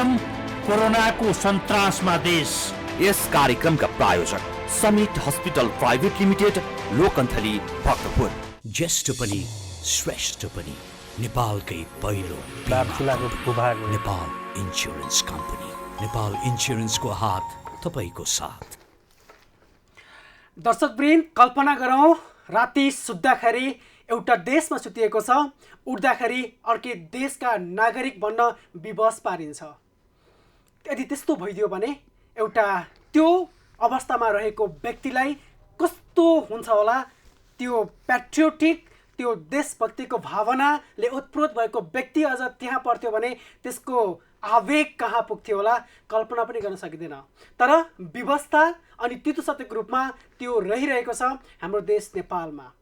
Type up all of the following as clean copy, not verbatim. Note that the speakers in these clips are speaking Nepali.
कार्यक्रम कोरोनाको सन्तासमा देश। यस कार्यक्रमका प्रायोजक Summit hospital private limited, Lokanthali, Bhaktapur. ज्येष्ठ पनि श्रेष्ठ पनि नेपालकै पहिलो नेपाल इन्स्योरेन्स कम्पनी। नेपाल इन्स्योरेन्सको हात तपाईको साथ। दर्शकवृन्द, कल्पना गरौँ राति सुत्दाखेरि एउटा देशमा सुतिएको छ, उठ्दाखेरि अर्कै देशका नागरिक बन्न विवश पारिन्छ। यदि त्यस्तो भइदियो भने एउटा त्यो अवस्थामा रहेको व्यक्तिलाई कस्तो हुन्छ होला? त्यो प्याट्रियोटिक, त्यो देशभक्तिको भावनाले उत्प्रोत भएको व्यक्ति अझ त्यहाँ पर्थ्यो भने त्यसको आवेग कहाँ पुग्थ्यो होला कल्पना पनि गर्न सकिँदैन। तर व्यवस्था अनि तितुसतेको रूपमा त्यो रहिरहेको छ हाम्रो देश नेपालमा।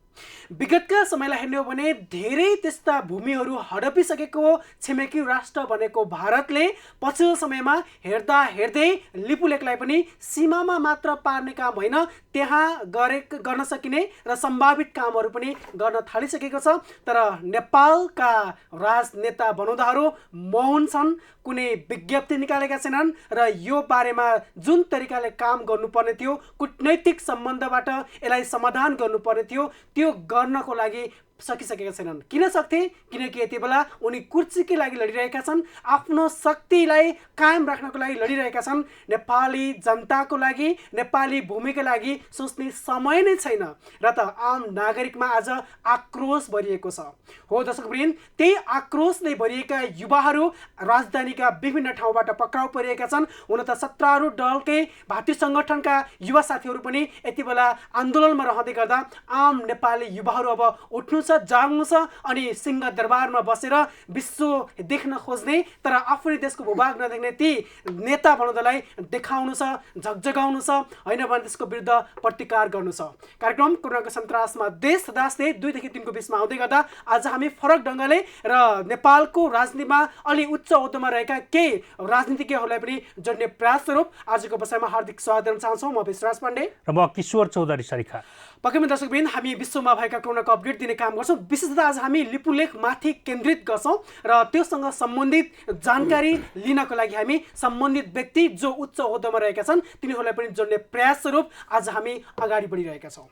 विगतका समयलाई हेर्ने हो भने धेरै त्यस्ता भूमिहरू हडपिसकेको छिमेकी राष्ट्र भनेको भारतले पछिल्लो समयमा हेर्दा हेर्दै लिपुलेखलाई पनि सीमामा मात्र पार्ने काम होइन, त्यहाँ गर्न सकिने र सम्भावित कामहरू पनि गर्न थालिसकेको छ। तर नेपालका राजनेता बनौधाहरू मौन छन्, कुनै विज्ञप्ति निकालेका छैनन् र यो बारेमा जुन तरिकाले काम गर्नुपर्ने थियो, कूटनैतिक सम्बन्धबाट यसलाई समाधान गर्नुपर्ने थियो, त्यो गर्नको लागि सकिसकेका छैनन्। किन सक्थे? किनकि यति बेला उनी कुर्सीकै लागि लडिरहेका छन्, आफ्नो शक्तिलाई कायम राख्नको लागि लडिरहेका छन्। नेपाली जनताको लागि, नेपाली भूमिका लागि सोच्ने समय नै छैन र त आम नागरिकमा आज आक्रोश भरिएको छ। हो दर्शकवृन्द, त्यही आक्रोशले भरिएका युवाहरू राजधानीका विभिन्न ठाउँबाट पक्राउ परिएका छन्। हुन त सत्तारूढ दलकै भातृ सङ्गठनका युवा साथीहरू पनि यति बेला आन्दोलनमा रहँदै गर्दा आम नेपाली युवाहरू अब उठ्नु जाग्नु छ अनि सिंह दरबारमा बसेर विश्व देख्न खोज्ने तर आफ्नै देशको भूभाग नदेख्ने ती नेता बनौधालाई देखाउनु छ, झकझगाउनु छ, होइन भने त्यसको विरुद्ध प्रतिकार गर्नु छ। कार्यक्रम कोरोनाको सन्तासमा देश दासले 2 देखि 3 को बीचमा आउँदै गर्दा आज हामी फरक ढङ्गले र नेपालको राजनीतिमा अलि उच्च ओहदामा रहेका केही राजनीतिज्ञहरूलाई पनि जोड्ने प्रयास स्वरूप आजको बसाइमा हार्दिक स्वागत गर्न चाहन्छौँ। म विश्वास पाण्डे र म किशोर चौधरी सरिखा। पक्कै पनि दर्शकवृन्द, हामी विश्वमा भएका कोरोनाको अपडेट दिने काम गर्छौँ। विशेषतः आज हामी लिपुलेखमाथि केन्द्रित गर्छौँ र त्योसँग सम्बन्धित जानकारी लिनको लागि हामी सम्बन्धित व्यक्ति जो उच्च ओहदामा रहेका छन् तिनीहरूलाई पनि जोड्ने प्रयास स्वरूप आज हामी अगाडि बढिरहेका छौँ।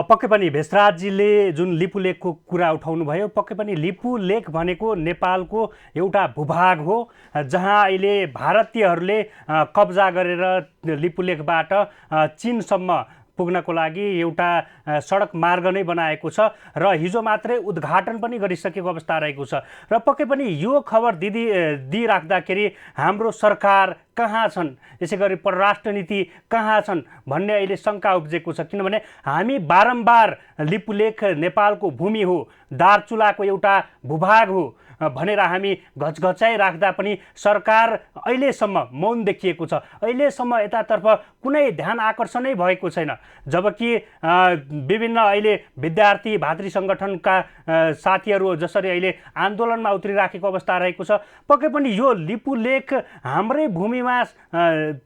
पक्कै पनि भेषराजजीले जुन लिपुलेखको कुरा उठाउनु भयो, पक्कै पनि लिपुलेख भनेको नेपालको एउटा भूभाग हो जहाँ अहिले भारतीयहरूले कब्जा गरेर लिपुलेखबाट चीनसम्म पुग्नको लागि एउटा सडक मार्ग नै बनाएको छ र हिजो मात्रै उद्घाटन पनि गरिसकेको अवस्था रहेको छ। र पक्कै पनि यो खबर दिइराख्दाखेरि हाम्रो सरकार कहाँ छन्, यसै गरी परराष्ट्र नीति कहाँ छन् भन्ने अहिले शङ्का उब्जेको छ। किनभने हामी बारम्बार लिपुलेख नेपालको भूमि हो, दार्चुलाको एउटा भूभाग हो भनेर हामी घचघचाइ राख्दा पनि सरकार अहिलेसम्म मौन देखिएको छ। अहिलेसम्म यतातर्फ कुनै ध्यान आकर्षणै भएको छैन। जबकि विभिन्न अहिले विद्यार्थी भातृ सङ्गठनका साथीहरू जसरी अहिले आन्दोलनमा उत्रिराखेको अवस्था रहेको छ, पक्कै पनि यो लिपुलेख हाम्रै भूमिमा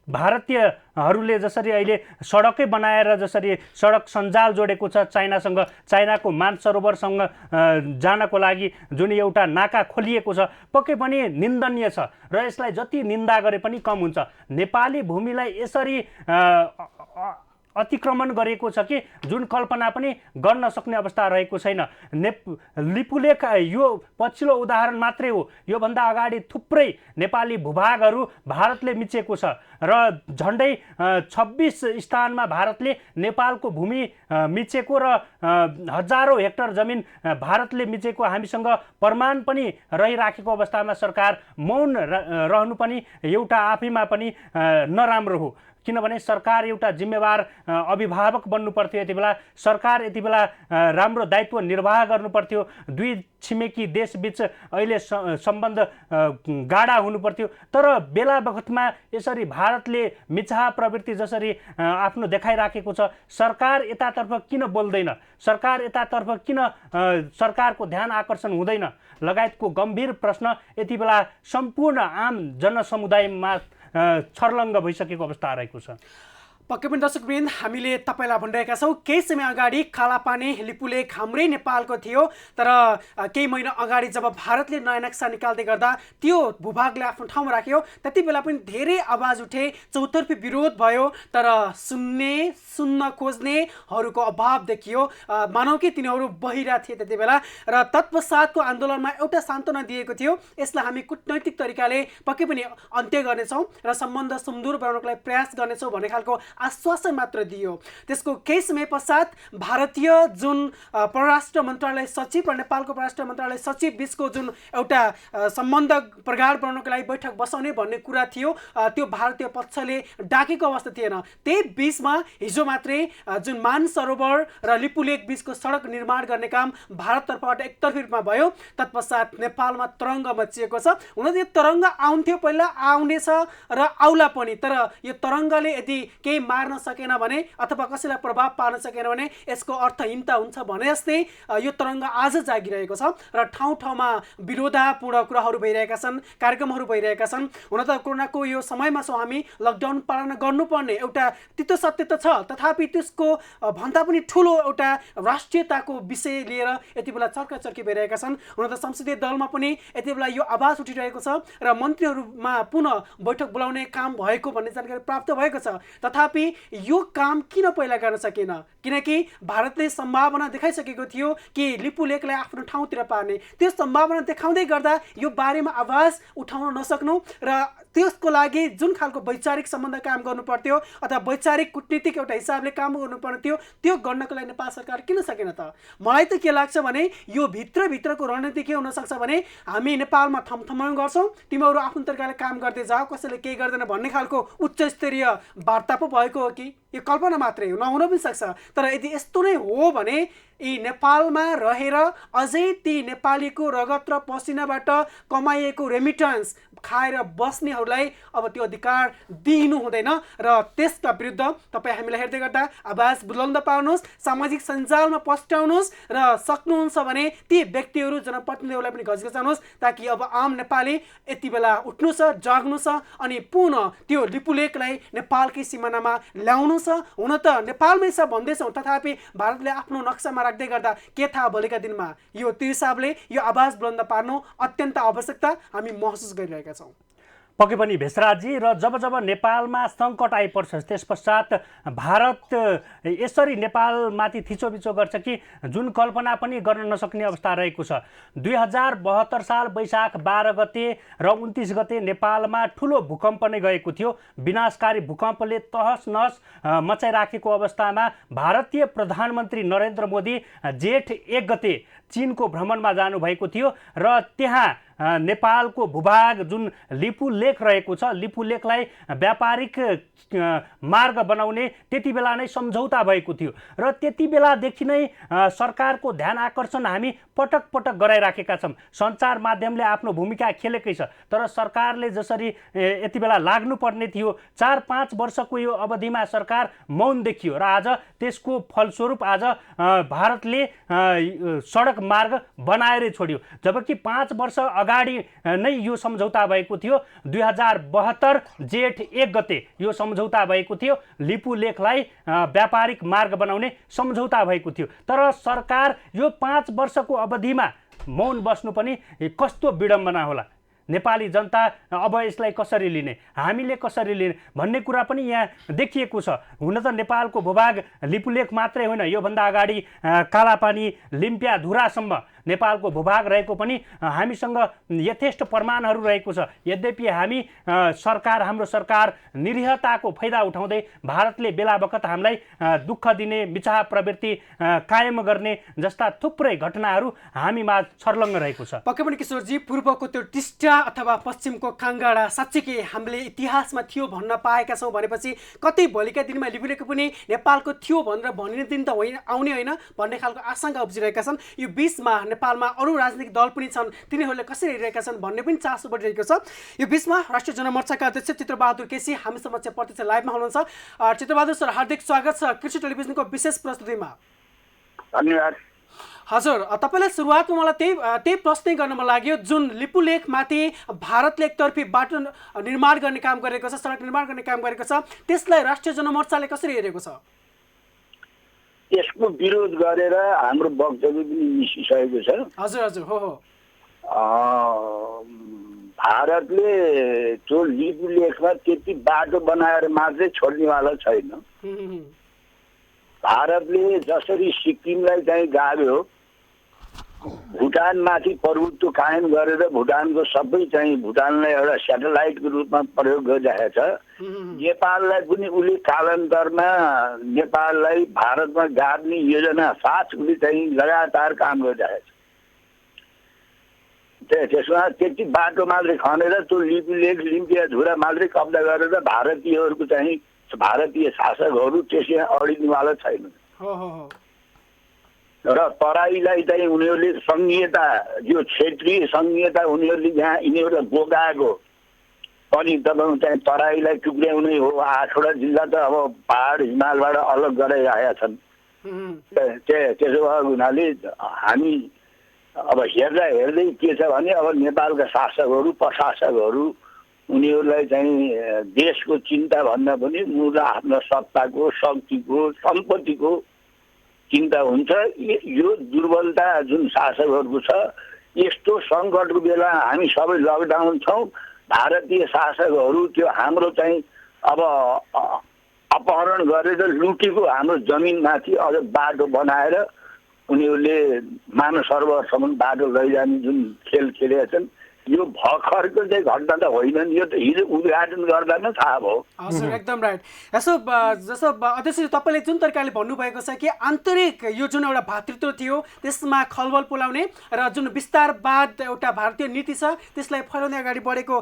भारतीयहरूले जसरी अहिले सडकै बनाएर जसरी सडक सञ्जाल जोडेको छ चाइनासँग, चाइनाको मानसरोवरसँग जानको लागि जुन एउटा नाका खोलिएको छ, पक्कै पनि निन्दनीय छ र यसलाई जति निन्दा गरे पनि कम हुन्छ। नेपाली भूमिलाई यसरी अतिक्रमण गरेको छ कि जुन कल्पना पनि गर्न सक्ने अवस्था रहेको छैन। लिपुलेख यो पछिल्लो उदाहरण मात्रै हो। योभन्दा अगाडि थुप्रै नेपाली भूभागहरू भारतले मिचेको छ र झन्डै 26 स्थानमा भारतले नेपालको भूमि मिचेको र हजारौँ हेक्टर जमिन भारतले मिचेको हामीसँग प्रमाण पनि रहिराखेको अवस्थामा सरकार मौन रहनु पनि एउटा आफैमा पनि नराम्रो हो। किनभने सरकार एउटा जिम्मेवार अभिभावक बन्नु पर्थ्यो। यति बेला सरकार यति बेला राम्रो दायित्व निर्वाह गर्नु पर्थ्यो। दुई छिमेकी देशबीच अहिले सम्बन्ध गाढा हुनु पर्थ्यो। तर बेला बखतमा यसरी भारतले मिचाह प्रवृत्ति जसरी आफ्नो देखाइराखेको छ, सरकार यतातर्फ किन बोल्दैन, सरकार यतातर्फ किन सरकारको ध्यान आकर्षण हुँदैन लगायतको गम्भीर प्रश्न यति बेला सम्पूर्ण आम जनसमुदायमा छर्लङ्ग भइसकेको अवस्था रहेको छ। पक्कै पनि दर्शकवृन्द, हामीले तपाईँलाई भनिरहेका छौँ केही समय अगाडि कालापानी लिपुलेक हाम्रै नेपालको थियो, तर केही महिना अगाडि जब भारतले नयाँ नक्सा निकाल्दै गर्दा त्यो भूभागले आफ्नो ठाउँमा राख्यो, त्यति बेला पनि धेरै आवाज उठे, चौतर्फी विरोध भयो, तर सुन्न खोज्नेहरूको अभाव देखियो। मानौ कि तिनीहरू बहिरा थिए त्यति बेला, र तत्पश्चातको आन्दोलनमा एउटा सान्त्वना दिएको थियो, यसलाई हामी कुटनैतिक तरिकाले पक्कै पनि अन्त्य गर्नेछौँ र सम्बन्ध सुमधुर बनाउनको लागि प्रयास गर्नेछौँ भन्ने खालको आश्वासन मात्र दियो। त्यसको केही समय पश्चात भारतीय जुन परराष्ट्र मन्त्रालय सचिव र नेपालको परराष्ट्र मन्त्रालय सचिव बिचको जुन एउटा सम्बन्ध प्रगाढ बनाउनको लागि बैठक बसाउने भन्ने कुरा थियो, त्यो भारतीय पक्षले डाकेको अवस्था थिएन। त्यही बिचमा हिजो मात्रै जुन मानसरोवर र लिपुलेक बिचको सडक निर्माण गर्ने काम भारततर्फबाट एकतर्फी रूपमा भयो। तत्पश्चात नेपालमा तरङ्ग मचिएको छ। हुन त यो तरङ्ग आउँथ्यो, पहिला आउनेछ र आउला पनि, तर यो तरङ्गले यदि केही मार्न सकेन भने अथवा कसैलाई प्रभाव पार्न सकेन भने यसको अर्थहीनता हुन्छ भने जस्तै यो तरङ्ग आज जागिरहेको छ र ठाउँ ठाउँमा विरोधापूर्ण कुराहरू भइरहेका छन्, कार्यक्रमहरू भइरहेका छन्। हुन त कोरोनाको यो समयमा छौँ हामी, लकडाउन पालना गर्नुपर्ने एउटा तितो सत्य त छ, तथापि त्यसको भन्दा पनि ठुलो एउटा राष्ट्रियताको विषय लिएर यति बेला चर्काचर्की भइरहेका छन्। हुन त संसदीय दलमा पनि यति बेला यो आवाज उठिरहेको छ र मन्त्रीहरूमा पुनः बैठक बोलाउने काम भएको भन्ने जानकारी प्राप्त भएको छ। तथापि यो काम किन पहिला गर्न सकेन? किनकि भारतले सम्भावना देखाइसकेको थियो कि लिपुलेकलाई आफ्नो ठाउँतिर पार्ने। त्यो सम्भावना देखाउँदै गर्दा यो बारेमा आवाज उठाउन नसक्नु र त्यसको लागि जुन खालको वैचारिक सम्बन्ध काम गर्नु पर्थ्यो अथवा वैचारिक कूटनीतिक एउटा हिसाबले काम गर्नुपर्ने थियो, त्यो गर्नको लागि नेपाल सरकार किन सकेन त? मलाई त के लाग्छ भने यो भित्रको रणनीति के हुनसक्छ भने हामी नेपालमा थमथमाउँ गर्छौँ, तिमीहरू आफ्नो तरिकाले काम गर्दै जाऊ, कसैले केही गर्दैन भन्ने खालको उच्च स्तरीय वार्ता पो भएको हो कि? यो कल्पना मात्रै हो, नहुन पनि सक्छ। तर यदि यस्तो नै हो भने यी नेपालमा रहेर अझै ती नेपालीको रगत र पसिनाबाट कमाइएको रेमिटेन्स खाएर बस्नेहरूलाई अब त्यो अधिकार दिनु हुँदैन र त्यसका विरुद्ध तपाईँ हामीलाई हेर्दै गर्दा आवाज बुलन्द पार्नुहोस्, सामाजिक सञ्जालमा पस्ट्याउनुहोस् र सक्नुहुन्छ भने ती व्यक्तिहरू जनप्रतिनिधिहरूलाई पनि घचघचाउनुहोस्, ताकि अब आम नेपाली यति बेला उठ्नु छ, जाग्नु छ अनि पुनः त्यो लिपुलेकलाई नेपालकै सिमानामा ल्याउनु छ। हुन त नेपालमै छ भन्दैछौँ, तथापि भारतले आफ्नो नक्सामा राख्दै गर्दा के थाहा भोलिका दिनमा यो त्यो हिसाबले यो आवाज बुलन्द पार्नु अत्यन्त आवश्यकता हामी महसुस गरिरहेका छौँ। पक्कै पनि भेषराजजी, र जब नेपालमा सङ्कट आइपर्छ त्यस पश्चात भारत यसरी नेपालमाथि थिचोबिचो गर्छ कि जुन कल्पना पनि गर्न नसक्ने अवस्था रहेको छ। 2072 साल वैशाख 12 गते र 29 गते नेपालमा ठुलो भूकम्प नै गएको थियो। विनाशकारी भूकम्पले तहस नहस मचाइराखेको अवस्थामा भारतीय प्रधानमन्त्री नरेन्द्र मोदी जेठ 1 गते चीनको भ्रमणमा जानुभएको थियो र त्यहाँ नेपालको भूभाग जुन लिपुलेक रहेको छ, लिपुलेकलाई व्यापारिक मार्ग बनाउने त्यति बेला नै सम्झौता भएको थियो र त्यति बेलादेखि नै सरकारको ध्यान आकर्षण हामी पटक पटक गराइराखेका छौँ। सञ्चार माध्यमले आफ्नो भूमिका खेलेकै छ, तर सरकारले जसरी यति बेला लाग्नुपर्ने थियो 4-5 वर्षको यो अवधिमा सरकार मौन देखियो र आज त्यसको फलस्वरूप आज भारतले सडक मार्ग बनाएरै छोड्यो। जबकि 5 वर्ष अगाडि नै यो सम्झौता भएको थियो। 2072 जेठ 1 गते यो सम्झौता भएको थियो, लिपुलेकलाई व्यापारिक मार्ग बनाउने सम्झौता भएको थियो। तर सरकार यो 5 वर्षको अवधिमा मौन बस्नु पनि कस्तो विडम्बना होला। नेपाली जनता अब यसलाई कसरी लिने, हामीले कसरी लिने भन्ने कुरा पनि यहाँ देखिएको छ। हुन त नेपालको भूभाग लिपुलेक मात्रै होइन, योभन्दा अगाडि कालापानी, लिम्पिया, धुरासम्म नेपालको भूभाग रहेको पनि हामीसँग यथेष्ट प्रमाणहरू रहेको छ। यद्यपि हामी हाम्रो सरकार निरीहताको फाइदा उठाउँदै भारतले बेला बखत हामीलाई दुःख दिने, मिचाह प्रवृत्ति कायम गर्ने जस्ता थुप्रै घटनाहरू हामीमा छर्लङ्ग रहेको छ। पक्कै पनि किशोरजी, पूर्वको त्यो टिस्टा अथवा पश्चिमको काङ्गाडा साँच्चीकै हामीले इतिहासमा थियो भन्न पाएका छौँ भनेपछि कतै भोलिका दिनमा लिपुलेक पनि नेपालको थियो भनेर भनिने दिन त होइन, आउने होइन भन्ने खालको आशंका उब्जिरहेका छन्। यो बिचमा नेपालमा अरू राजनीतिक दल पनि छन्, तिनीहरूले कसरी हेरिरहेका छन् भन्ने पनि चासो बढिरहेको छ। यो बिचमा राष्ट्रिय जनमोर्चाका अध्यक्ष चित्रबहादुर केसी हामी समक्ष प्रत्यक्ष लाइभमा हुनुहुन्छ। चित्रबहादुर सर, हार्दिक स्वागत छ कृषि टेलिभिजनको विशेष प्रस्तुतिमा। धन्यवाद। हजुर, तपाईँलाई सुरुवातमा मलाई त्यही प्रश्न गर्न मन लाग्यो। जुन लिपुलेखमाथि भारतले एकतर्फी बाटो निर्माण गर्ने काम गरेको छ, सडक निर्माण गर्ने काम गरेको छ, त्यसलाई राष्ट्रिय जनमोर्चाले कसरी हेरेको छ? यसको विरोध गरेर हाम्रो वक्तव्य पनि निस्किसकेको छ। हजुर हजुर, हो। भारतले त्यो लिपुलेखमा त्यति बाटो बनाएर मात्रै छोड्नेवाला छैन। भारतले जसरी सिक्किमलाई चाहिँ गाभ्यो, भुटानमाथि प्रभुत्व कायम गरेर भुटानको सबै चाहिँ भुटानलाई एउटा सेटेलाइटको रूपमा प्रयोग गरिरहेको छ। नेपाललाई पनि उसले कालान्तरमा नेपाललाई भारतमा गाड्ने योजना साथ उसले चाहिँ लगातार काम गरिरहेको छ। त्यसमा त्यति बाटो मात्रै खनेर त्यो लिपुलेख लिम्पिया धुरा मात्रै कब्जा गरेर भारतीयहरूको चाहिँ भारतीय शासकहरू त्यसमा अडिनेवाला छैन। र तराईलाई चाहिँ उनीहरूले सङ्घीयता, यो क्षेत्रीय सङ्घीयता उनीहरूले जहाँ यिनीहरूलाई बोकाएको पनि तपाईँको चाहिँ तराईलाई टुक्र्याउनै हो। 8वटा जिल्ला त अब पहाड हिमालबाट अलग गराइरहेका छन्। त्यसो भएको हुनाले हामी अब हेर्दै के छ भने अब नेपालका शासकहरू प्रशासकहरू उनीहरूलाई चाहिँ देशको चिन्ता भन्दा पनि मूल आफ्नो सत्ताको, शक्तिको, सम्पत्तिको चिन्ता हुन्छ। यो दुर्बलता जुन शासकहरूको छ, यस्तो सङ्कटको बेला हामी सबै लकडाउन छौँ। भारतीय शासकहरू त्यो हाम्रो चाहिँ अब अपहरण गरेर लुटेको हाम्रो जमिनमाथि अझ बाटो बनाएर उनीहरूले मानव सरोवरसम्म बाटो लैजाने जुन खेल खेलेका छन्, यो भर्खरको चाहिँ घटना त होइन नि, यो त हिजो उद्घाटन गर्दा नै थाहा भयो। हजुर, एकदम राइट। यसो जस्तो अध्यक्षजी तपाईँले जुन तरिकाले भन्नुभएको छ कि आन्तरिक यो जुन एउटा भातृत्व थियो त्यसमा खलबल पोलाउने र जुन विस्तारवाद एउटा भारतीय नीति छ त्यसलाई फैलाउने अगाडि बढेको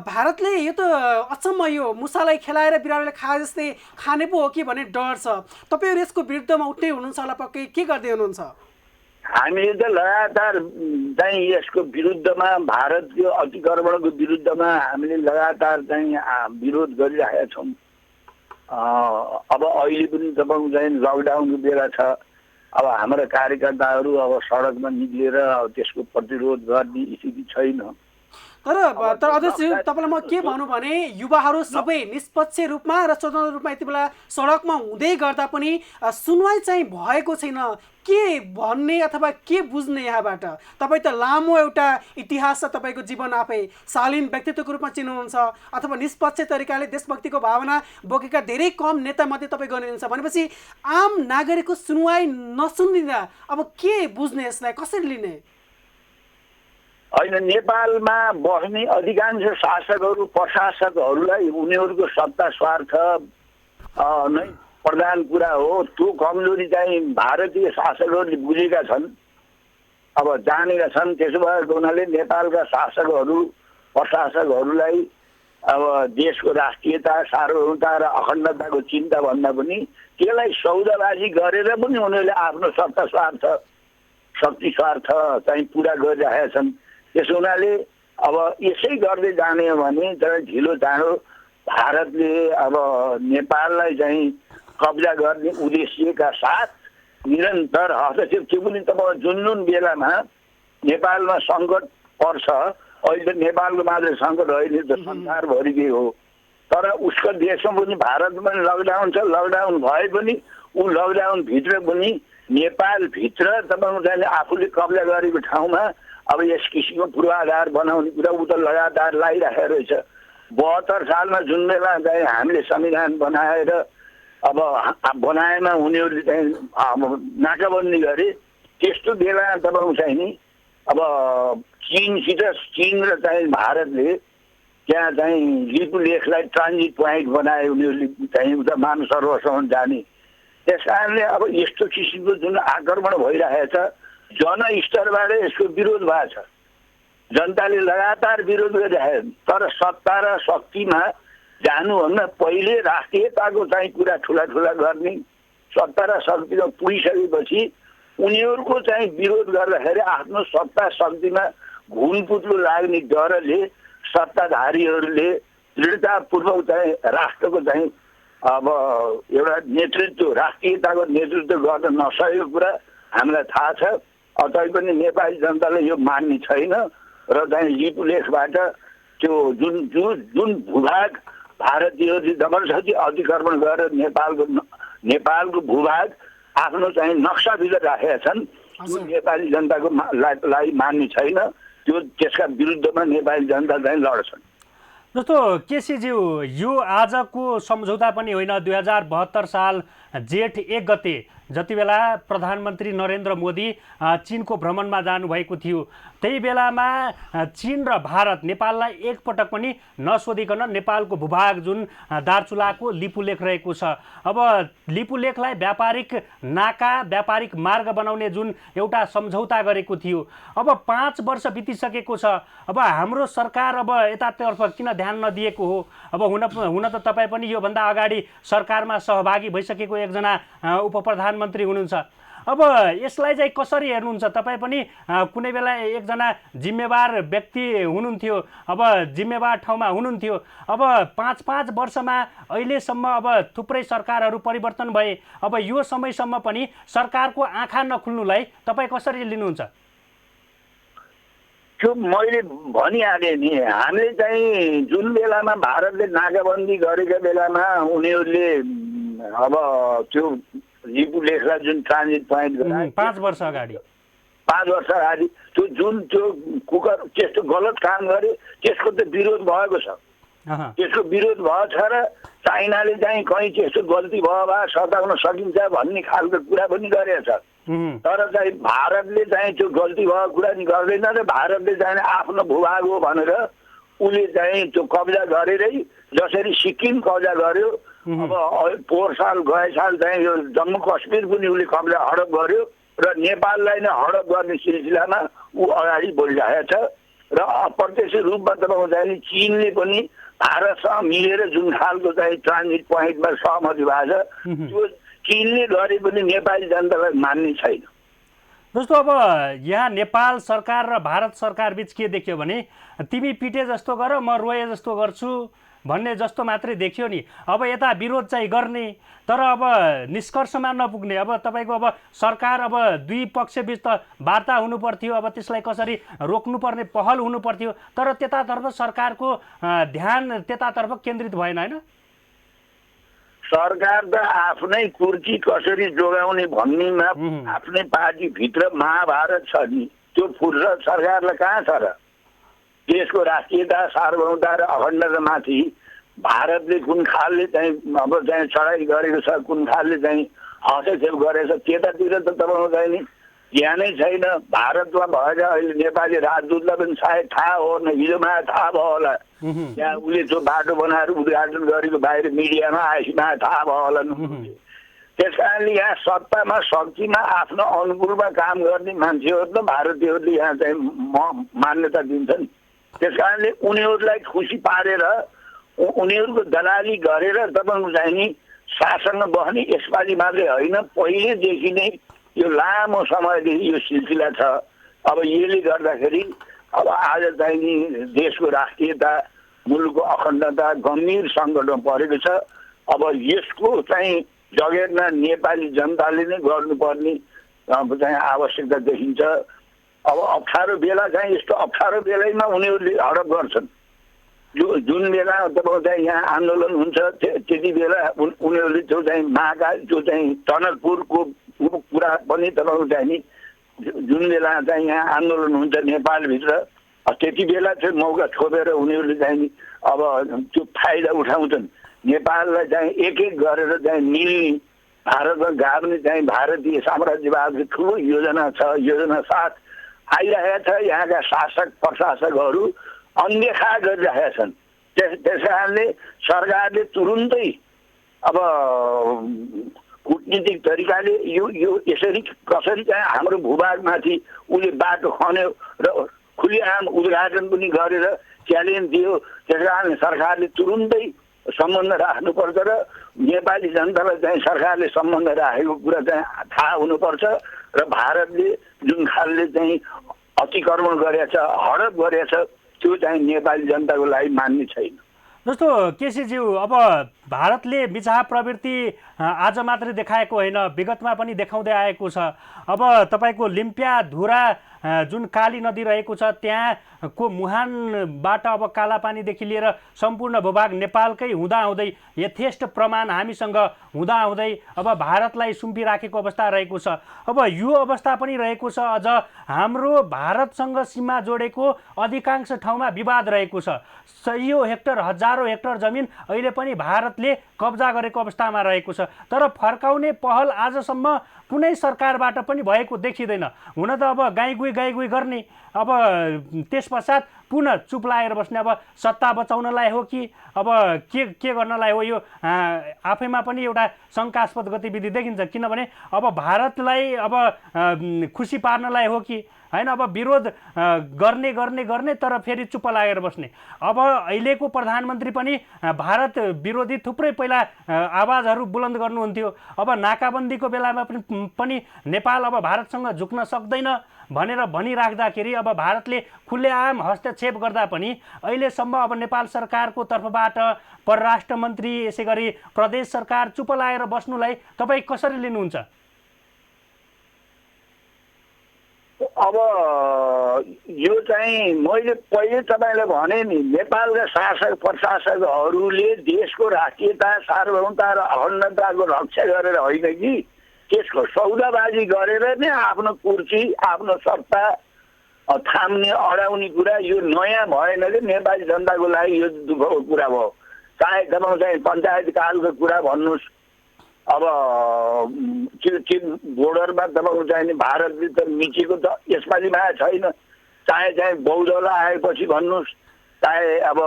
भारतले यो त अचम्म, यो मुसालाई खेलाएर बिरालोले खाए जस्तै खाने पो हो कि भन्ने डर छ। तपाईँहरू यसको विरुद्धमा उठ्दै हुनुहुन्छ होला, पक्कै के गर्दै हुनुहुन्छ? हामीले त लगातार चाहिँ यसको विरुद्धमा, भारतको अतिक्रमणको विरुद्धमा हामीले लगातार चाहिँ विरोध गरिरहेका छौँ। अब अहिले पनि तपाईँको चाहिँ लकडाउनको बेला छ। अब हाम्रा कार्यकर्ताहरू अब सडकमा निक्लेर त्यसको प्रतिरोध गर्ने स्थिति छैन। तर अध्यक्षज्यू, तपाईँलाई म के भनौँ भने युवाहरू सबै निष्पक्ष रूपमा र स्वतन्त्र रूपमा यति बेला सडकमा हुँदै गर्दा पनि सुनवाई चाहिँ भएको छैन। के भन्ने अथवा के बुझ्ने यहाँबाट? तपाईँ त लामो एउटा इतिहास छ, तपाईँको जीवन आफै शालीन व्यक्तित्वको रूपमा चिन्नुहुन्छ अथवा निष्पक्ष तरिकाले देशभक्तिको भावना बोकेका धेरै कम नेतामध्ये तपाईँ गर्नुहुन्छ भनेपछि आम नागरिकको सुनवाई नसुनिँदा अब के बुझ्ने, यसलाई कसरी लिने? होइन, नेपालमा बस्ने अधिकांश शासकहरू प्रशासकहरूलाई उनीहरूको सत्ता स्वार्थ नै प्रधान कुरा हो। त्यो कमजोरी चाहिँ भारतीय शासकहरूले बुझेका छन्, अब जानेका छन्। त्यसो भएको हुनाले नेपालका शासकहरू प्रशासकहरूलाई अब देशको राष्ट्रियता, सार्वभौमता र अखण्डताको चिन्ता भन्दा पनि त्यसलाई सौदाबाजी गरेर पनि उनीहरूले आफ्नो सत्ता स्वार्थ, शक्ति स्वार्थ चाहिँ पुरा गरिरहेका छन्। त्यसो हुनाले अब यसै गर्दै जाने हो भने चाहिँ ढिलो चाँडो भारतले अब नेपाललाई चाहिँ कब्जा गर्ने उद्देश्यका साथ निरन्तर हस्तक्षेप, त्यो पनि तपाईँ जुन बेलामा नेपालमा सङ्कट पर्छ, अहिले नेपालको मात्रै सङ्कट होइन, त संसारभरिकै हो। तर उसको देशमा पनि भारतमा पनि लकडाउन छ। लकडाउन भए पनि ऊ लकडाउनभित्र पनि नेपालभित्र तपाईँको चाहिँ आफूले कब्जा गरेको ठाउँमा अब यस किसिमको पूर्वाधार बनाउने कुरा ऊ त लगातार लागिरहेको रहेछ। 72 सालमा जुन बेला चाहिँ हामीले संविधान बनाएर अब बनाएमा उनीहरूले चाहिँ नाकाबन्दी गरे, त्यस्तो बेला तपाईँको चाहिँ नि अब चीन र चाहिँ भारतले त्यहाँ चाहिँ लिपुलेखलाई ट्रान्जिट पोइन्ट बनाए, उनीहरूले चाहिँ उता मानव सरोवरसम्म जाने। त्यस कारणले अब यस्तो किसिमको जुन आक्रमण भइरहेछ, जनस्तरबाट यसको विरोध भएको छ। जनताले लगातार विरोध गरिरहेको, तर सत्ता र शक्तिमा जानुभन्दा पहिले राष्ट्रियताको चाहिँ कुरा ठुला गर्ने, सत्ता र शक्तिमा पुगिसकेपछि उनीहरूको चाहिँ विरोध गर्दाखेरि आफ्नो सत्ता शक्तिमा घुनपुत्लो लाग्ने डरले सत्ताधारीहरूले दृढतापूर्वक चाहिँ राष्ट्रको चाहिँ अब एउटा नेतृत्व, राष्ट्रियताको नेतृत्व गर्न नसकेको कुरा हामीलाई थाहा छ। तैपनि नेपाली जनताले यो मान्ने छैन र चाहिँ लिपुलेखबाट त्यो जुन भूभाग भारतीयहरूले जबरजस्ती अतिक्रमण गरेर नेपालको भूभाग आफ्नो चाहिँ नक्साभित्र राखेका छन् त्यो नेपाली जनताको लाई मान्ने छैन त्यो त्यसका विरुद्धमा नेपाली जनता चाहिँ लड्छन्। जस्तो केसीज्यू यो आजको सम्झौता पनि होइन 2072 साल जेठ 1 गते जति बेला प्रधानमन्त्री नरेन्द्र मोदी चीनको भ्रमणमा जानुभएको थियो त्यही बेलामा चीन र भारत नेपाललाई एकपटक पनि नसोधिकन नेपालको भूभाग जुन दार्चुलाको लिपुलेख रहेको छ अब लिपुलेखलाई व्यापारिक नाका व्यापारिक मार्ग बनाउने जुन एउटा सम्झौता गरेको थियो अब 5 वर्ष बितिसकेको छ अब हाम्रो सरकार अब यतातर्फ किन ध्यान नदिएको हो अब हुन त तपाईँ पनि योभन्दा अगाडि सरकारमा सहभागी भइसकेको एकजना उपप्रधानमन्त्री हुनुहुन्छ अब यसलाई चाहिँ कसरी हेर्नुहुन्छ तपाईँ पनि कुनै बेला एकजना जिम्मेवार व्यक्ति हुनुहुन्थ्यो अब जिम्मेवार ठाउँमा हुनुहुन्थ्यो अब 5 वर्षमा अहिलेसम्म अब थुप्रै सरकारहरू परिवर्तन भए अब यो समयसम्म पनि सरकारको आँखा नखुल्नुलाई तपाईँ कसरी लिनुहुन्छ? त्यो मैले भनिहालेँ नि हामीले चाहिँ जुन बेलामा भारतले नाकाबन्दी गरेको बेलामा उनीहरूले अब त्यो लिपुलेखलाई जुन ट्रान्जिट पोइन्ट गराए 5 वर्ष अगाडि 5 वर्ष अगाडि त्यो कुकर त्यस्तो गलत काम गरे त्यसको त विरोध भएको छ त्यसको विरोध भएको छ र चाइनाले चाहिँ कहीँ त्यस्तो गल्ती भयो भए सताउन सकिन्छ भन्ने खालको कुरा पनि गरेको छ तर चाहिँ भारतले चाहिँ त्यो गल्ती भएको कुरा नि गर्दैन र भारतले चाहिँ आफ्नो भूभाग हो भनेर उसले चाहिँ त्यो कब्जा गरेरै जसरी सिक्किम कब्जा गर्यो अब पोहोर साल गए साल चाहिँ यो जम्मू कश्मीर पनि उसले कब्जा हडप गर्यो र नेपाललाई नै हडप गर्ने सिलसिलामा ऊ अगाडि बढिरहेको छ र अप्रत्यक्ष रूपमा तपाईँको चाहिँ चीनले पनि भारतसँग मिलेर जुन खालको चाहिँ ट्रान्जिट पोइन्टमा सहमति भएको छ त्यो चीनले गरे पनि नेपाली जनतालाई मान्ने छैन। जस्तो अब यहाँ नेपाल सरकार र भारत सरकार बीच के देखियो भने तिमी पिटे जस्तो गर म रोए जस्तो गर्छु भन्ने जस्तो मात्रै देखियो नि अब यता विरोध चाहिँ गर्ने तर अब निष्कर्षमा नपुग्ने अब तपाईँको अब सरकार अब दुई पक्षबीच त वार्ता हुनुपर्थ्यो अब त्यसलाई कसरी रोक्नुपर्ने पहल हुनुपर्थ्यो तर त्यतातर्फ सरकारको ध्यान त्यतातर्फ केन्द्रित भएन होइन? सरकार त आफ्नै कुर्सी कसरी जोगाउने भन्नेमा आफ्नै पार्टीभित्र महाभारत छ नि त्यो फुर्सद सरकारलाई कहाँ छ र? देशको राष्ट्रियता सार्वभौमता र अखण्डतामाथि भारतले कुन खालले चाहिँ अब चाहिँ चढाइ गरेको छ कुन खालले चाहिँ हस्तक्षेप गरेको छ त्यतातिर त तपाईँको चाहिँ नि ध्यानै छैन। भारतमा भएका अहिले नेपाली राजदूतलाई पनि सायद थाहा हो न हिजोमा थाहा भयो होला त्यहाँ उसले त्यो बाटो बनाएर उद्घाटन गरेको बाहिर मिडियामा आएसीमा थाहा भयो होला त्यस कारणले यहाँ सत्तामा शक्तिमा आफ्नो अनुकूलमा काम गर्ने मान्छेहरू त भारतीयहरूले यहाँ चाहिँ मान्यता दिन्छन्। त्यस कारणले उनीहरूलाई खुसी पारेर उनीहरूको दलाली गरेर तपाईँको चाहिँ नि शासनमा बस्ने यसपालि मात्रै होइन पहिलेदेखि नै यो लामो समयदेखि यो सिलसिला छ। अब यसले गर्दाखेरि अब आज चाहिँ नि देशको राष्ट्रियता मुलुकको अखण्डता गम्भीर सङ्कटमा परेको छ। अब यसको चाहिँ जगेर्ना नेपाली जनताले नै गर्नुपर्ने चाहिँ आवश्यकता देखिन्छ। अब अप्ठ्यारो बेला चाहिँ यस्तो अप्ठ्यारो बेलैमा उनीहरूले हडप गर्छन्। जुन बेला तपाईँको चाहिँ यहाँ आन्दोलन हुन्छ त्यति बेला उनीहरूले त्यो चाहिँ महाकाल त्यो चाहिँ टनकपुरको कुरा पनि तपाईँको चाहिँ नि जुन बेला चाहिँ यहाँ आन्दोलन हुन्छ नेपालभित्र त्यति बेला चाहिँ मौका छोपेर उनीहरूले चाहिँ नि अब त्यो फाइदा उठाउँछन्। नेपाललाई चाहिँ एक एक गरेर चाहिँ मिल्ने भारतमा गाड्ने चाहिँ भारतीय साम्राज्यवादको ठुलो योजना छ। योजना साथ आइरहेका छ। यहाँका शासक प्रशासकहरू अनदेखा गरिरहेका छन्। त्यस कारणले सरकारले तुरुन्तै अब कूटनीतिक तरिकाले यो यसरी कसरी चाहिँ हाम्रो भूभागमाथि उसले बाटो खन्यो र खुलेआम उद्घाटन पनि गरेर च्यालेन्ज दियो। त्यस कारणले सरकारले तुरुन्तै सम्बन्ध राख्नुपर्छ र नेपाली जनतालाई चाहिँ सरकारले सम्बन्ध राखेको कुरा चाहिँ थाहा हुनुपर्छ र भारतले जुन खालले चाहिँ अतिक्रमण गरेछ हडप गरेछ त्यो चाहिँ नेपाली जनताको लागि मान्ने छैन। जस्तो केसीज्यू, अब भारतले मिचाहा प्रवृत्ति आज मात्रै देखाएको होइन, विगतमा पनि देखाउँदै आएको छ। अब तपाईँको लिम्पियाधुरा जुन काली नदी रहेको छ त्यहाँको मुहानबाट अब कालापानीदेखि लिएर सम्पूर्ण भूभाग नेपालकै हुँदाहुँदै यथेष्ट प्रमाण हामीसँग हुँदाहुँदै अब भारतलाई सुम्पिराखेको अवस्था रहेको छ। अब यो अवस्था पनि रहेको छ। अझ हाम्रो भारतसँग सीमा जोडेको अधिकांश ठाउँमा विवाद रहेको छ। सयौं हेक्टर हजारौं हेक्टर जमिन अहिले पनि भारतले कब्जा गरेको अवस्थामा रहेको छ। तर फर्काउने पहल आजसम्म कुनै सरकारबाट पनि भएको देखिँदैन। हुन त अब गाईगुई गर्ने, अब त्यस पश्चात पुनः चुप लागेर बस्ने। अब सत्ता बचाउनलाई हो कि अब के गर्नलाई हो, यो आफैमा पनि एउटा शङ्कास्पद गतिविधि देखिन्छ। किनभने अब भारतलाई अब खुसी पार्नलाई हो कि होइन, अब विरोध गर्ने तर फेरि चुप लागेर बस्ने। अब अहिलेको प्रधानमन्त्री पनि भारत विरोधी थुप्रै पहिला आवाजहरू बुलन्द गर्नुहुन्थ्यो। अब नाकाबन्दीको बेलामा पनि नेपाल अब भारतसँग झुक्न सक्दैन भनेर भनिराख्दाखेरि अब भारतले खुल्लेआम हस्तक्षेप गर्दा पनि अहिलेसम्म अब नेपाल सरकारको तर्फबाट परराष्ट्र मन्त्री यसै गरी प्रदेश सरकार चुप लागेर बस्नुलाई तपाईँ कसरी लिनुहुन्छ? अब यो चाहिँ मैले पहिले तपाईँले भने नि, नेपालका शासक प्रशासकहरूले देशको राष्ट्रियता, सार्वभौमता र अखण्डताको रक्षा गरेर होइन कि त्यसको सौदाबाजी गरेर नै आफ्नो कुर्सी, आफ्नो सत्ता थाम्ने अडाउने कुरा यो नयाँ भएन कि नेपाली जनताको लागि यो दुःखको कुरा भयो। चाहे तपाईँ चाहिँ पञ्चायत कालको कुरा भन्नुहोस्, अब त्यो बोर्डरमा तपाईँको चाहिँ भारतले त मिचेको त यसपालि माया छैन। चाहे बौद्धला आएपछि भन्नुहोस्, चाहे अब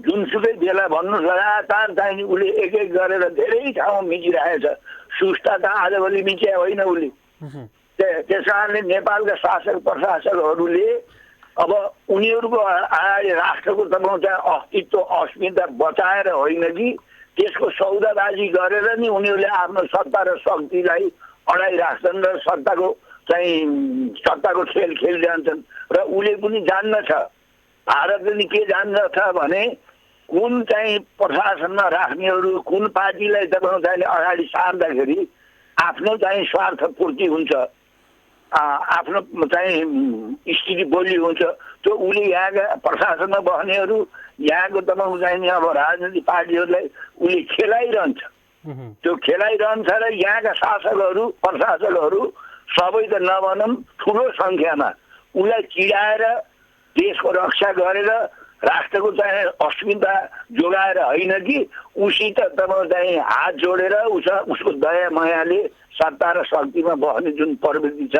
जुनसुकै बेला भन्नुहोस्, लगातार चाहिँ उसले एक एक गरेर धेरै ठाउँमा मिचिरहेछ। सुस्ता त आजभोलि मिचे होइन उसले। त्यस कारणले नेपालका शासक प्रशासकहरूले अब उनीहरूको अगाडि राष्ट्रको तपाईँको चाहिँ अस्तित्व अस्मिता बचाएर होइन कि त्यसको सौदाबाजी गरेर नि उनीहरूले आफ्नो सत्ता र शक्तिलाई अडाइराख्छन् र सत्ताको खेल खेलिरहन्छन्। र उसले पनि जान्दछ, भारतले नि के जान्दछ भने कुन चाहिँ प्रशासनमा राख्नेहरू कुन पार्टीलाई तपाईँको चाहिँ अगाडि सार्दाखेरि आफ्नो चाहिँ स्वार्थ पूर्ति हुन्छ, आफ्नो चाहिँ स्थिति बलियो हुन्छ। त्यो उसले यहाँका प्रशासनमा बस्नेहरू, यहाँको तपाईँको चाहिँ अब राजनीतिक पार्टीहरूलाई उसले खेलाइरहन्छ। त्यो खेलाइरहन्छ र यहाँका शासकहरू प्रशासकहरू सबै त नभनौँ ठुलो सङ्ख्यामा उसलाई चिडाएर देशको रक्षा गरेर राष्ट्रको चाहिँ अस्मिता जोगाएर होइन कि उसित तपाईँको चाहिँ हात जोडेर उसको दया मायाले सत्ता र शक्तिमा बस्ने जुन प्रवृत्ति छ,